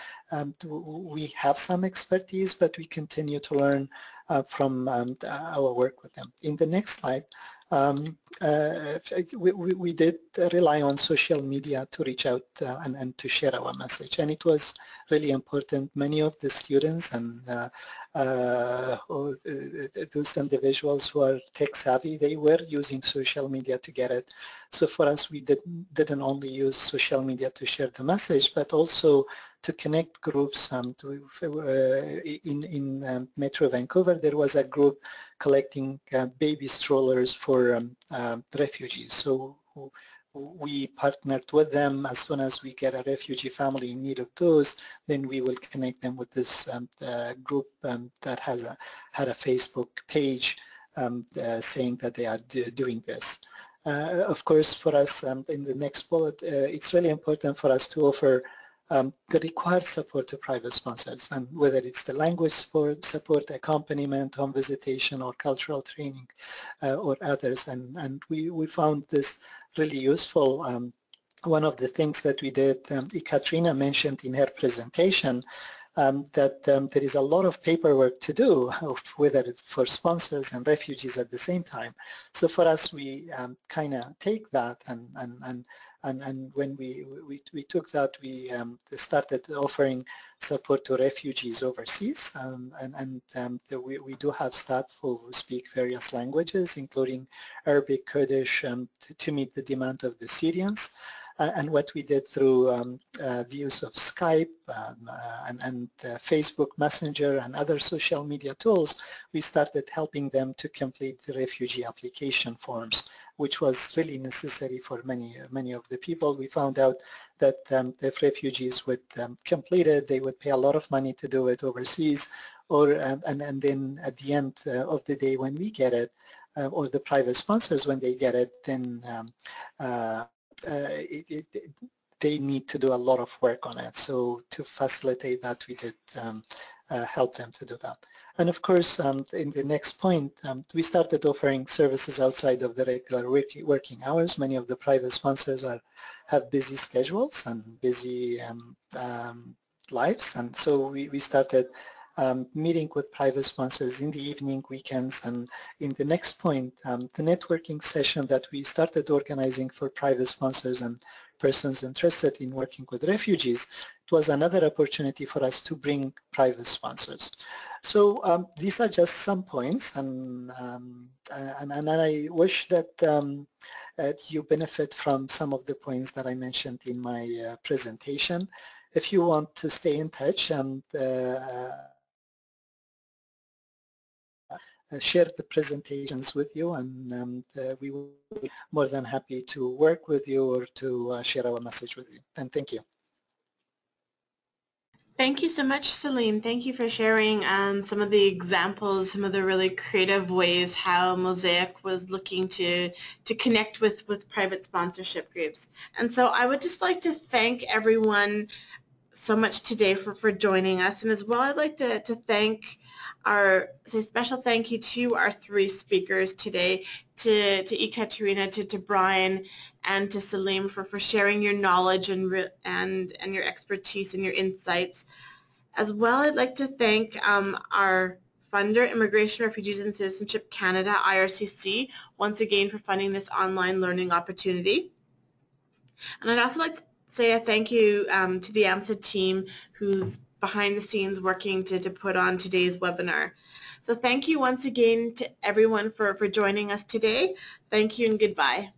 [SPEAKER 4] we have some expertise, but we continue to learn from our work with them. In the next slide, we did rely on social media to reach out and to share our message, and it was really important. Many of the students and those individuals who are tech savvy, they were using social media to get it. So for us, we didn't only use social media to share the message, but also to connect groups. In Metro Vancouver, there was a group collecting baby strollers for refugees. So we partnered with them. As soon as we get a refugee family in need of those, then we will connect them with this group that had a Facebook page saying that they are doing this. Of course, for us, in the next bullet, it's really important for us to offer the required support to private sponsors, and whether it's the language support, accompaniment, home visitation, or cultural training, or others. And we found this really useful. One of the things that we did, Katrina mentioned in her presentation, that there is a lot of paperwork to do, whether it's for sponsors and refugees at the same time. So for us, we kind of take that, and when we took that, we started offering support to refugees overseas, and we do have staff who speak various languages, including Arabic, Kurdish, to meet the demand of the Syrians. And what we did through the use of Skype and Facebook Messenger and other social media tools, we started helping them to complete the refugee application forms, which was really necessary for many of the people. We found out that if refugees would complete it, they would pay a lot of money to do it overseas, or and then at the end of the day when we get it, or the private sponsors when they get it, then they need to do a lot of work on it. So to facilitate that, we did help them to do that. And of course, in the next point, we started offering services outside of the regular working hours. Many of the private sponsors have busy schedules and busy lives, and so we started meeting with private sponsors in the evening, weekends, and in the next point, the networking session that we started organizing for private sponsors and persons interested in working with refugees, it was another opportunity for us to bring private sponsors. So these are just some points, and I wish that you benefit from some of the points that I mentioned in my presentation. If you want to stay in touch and share the presentations with you, and we will be more than happy to work with you or to share our message with you. And thank you.
[SPEAKER 1] Thank you so much, Salim. Thank you for sharing some of the examples, some of the really creative ways how Mosaic was looking to connect with private sponsorship groups. And so I would just like to thank everyone so much today for joining us. And as well, I'd like to thank say special thank you to our three speakers today, to Ekaterina, to Brian, and to Salim for sharing your knowledge and your expertise and your insights. As well, I'd like to thank our funder, Immigration, Refugees and Citizenship Canada, IRCC, once again for funding this online learning opportunity. And I'd also like to say a thank you to the AMSA team who's behind the scenes working to put on today's webinar. So thank you once again to everyone for joining us today. Thank you and goodbye.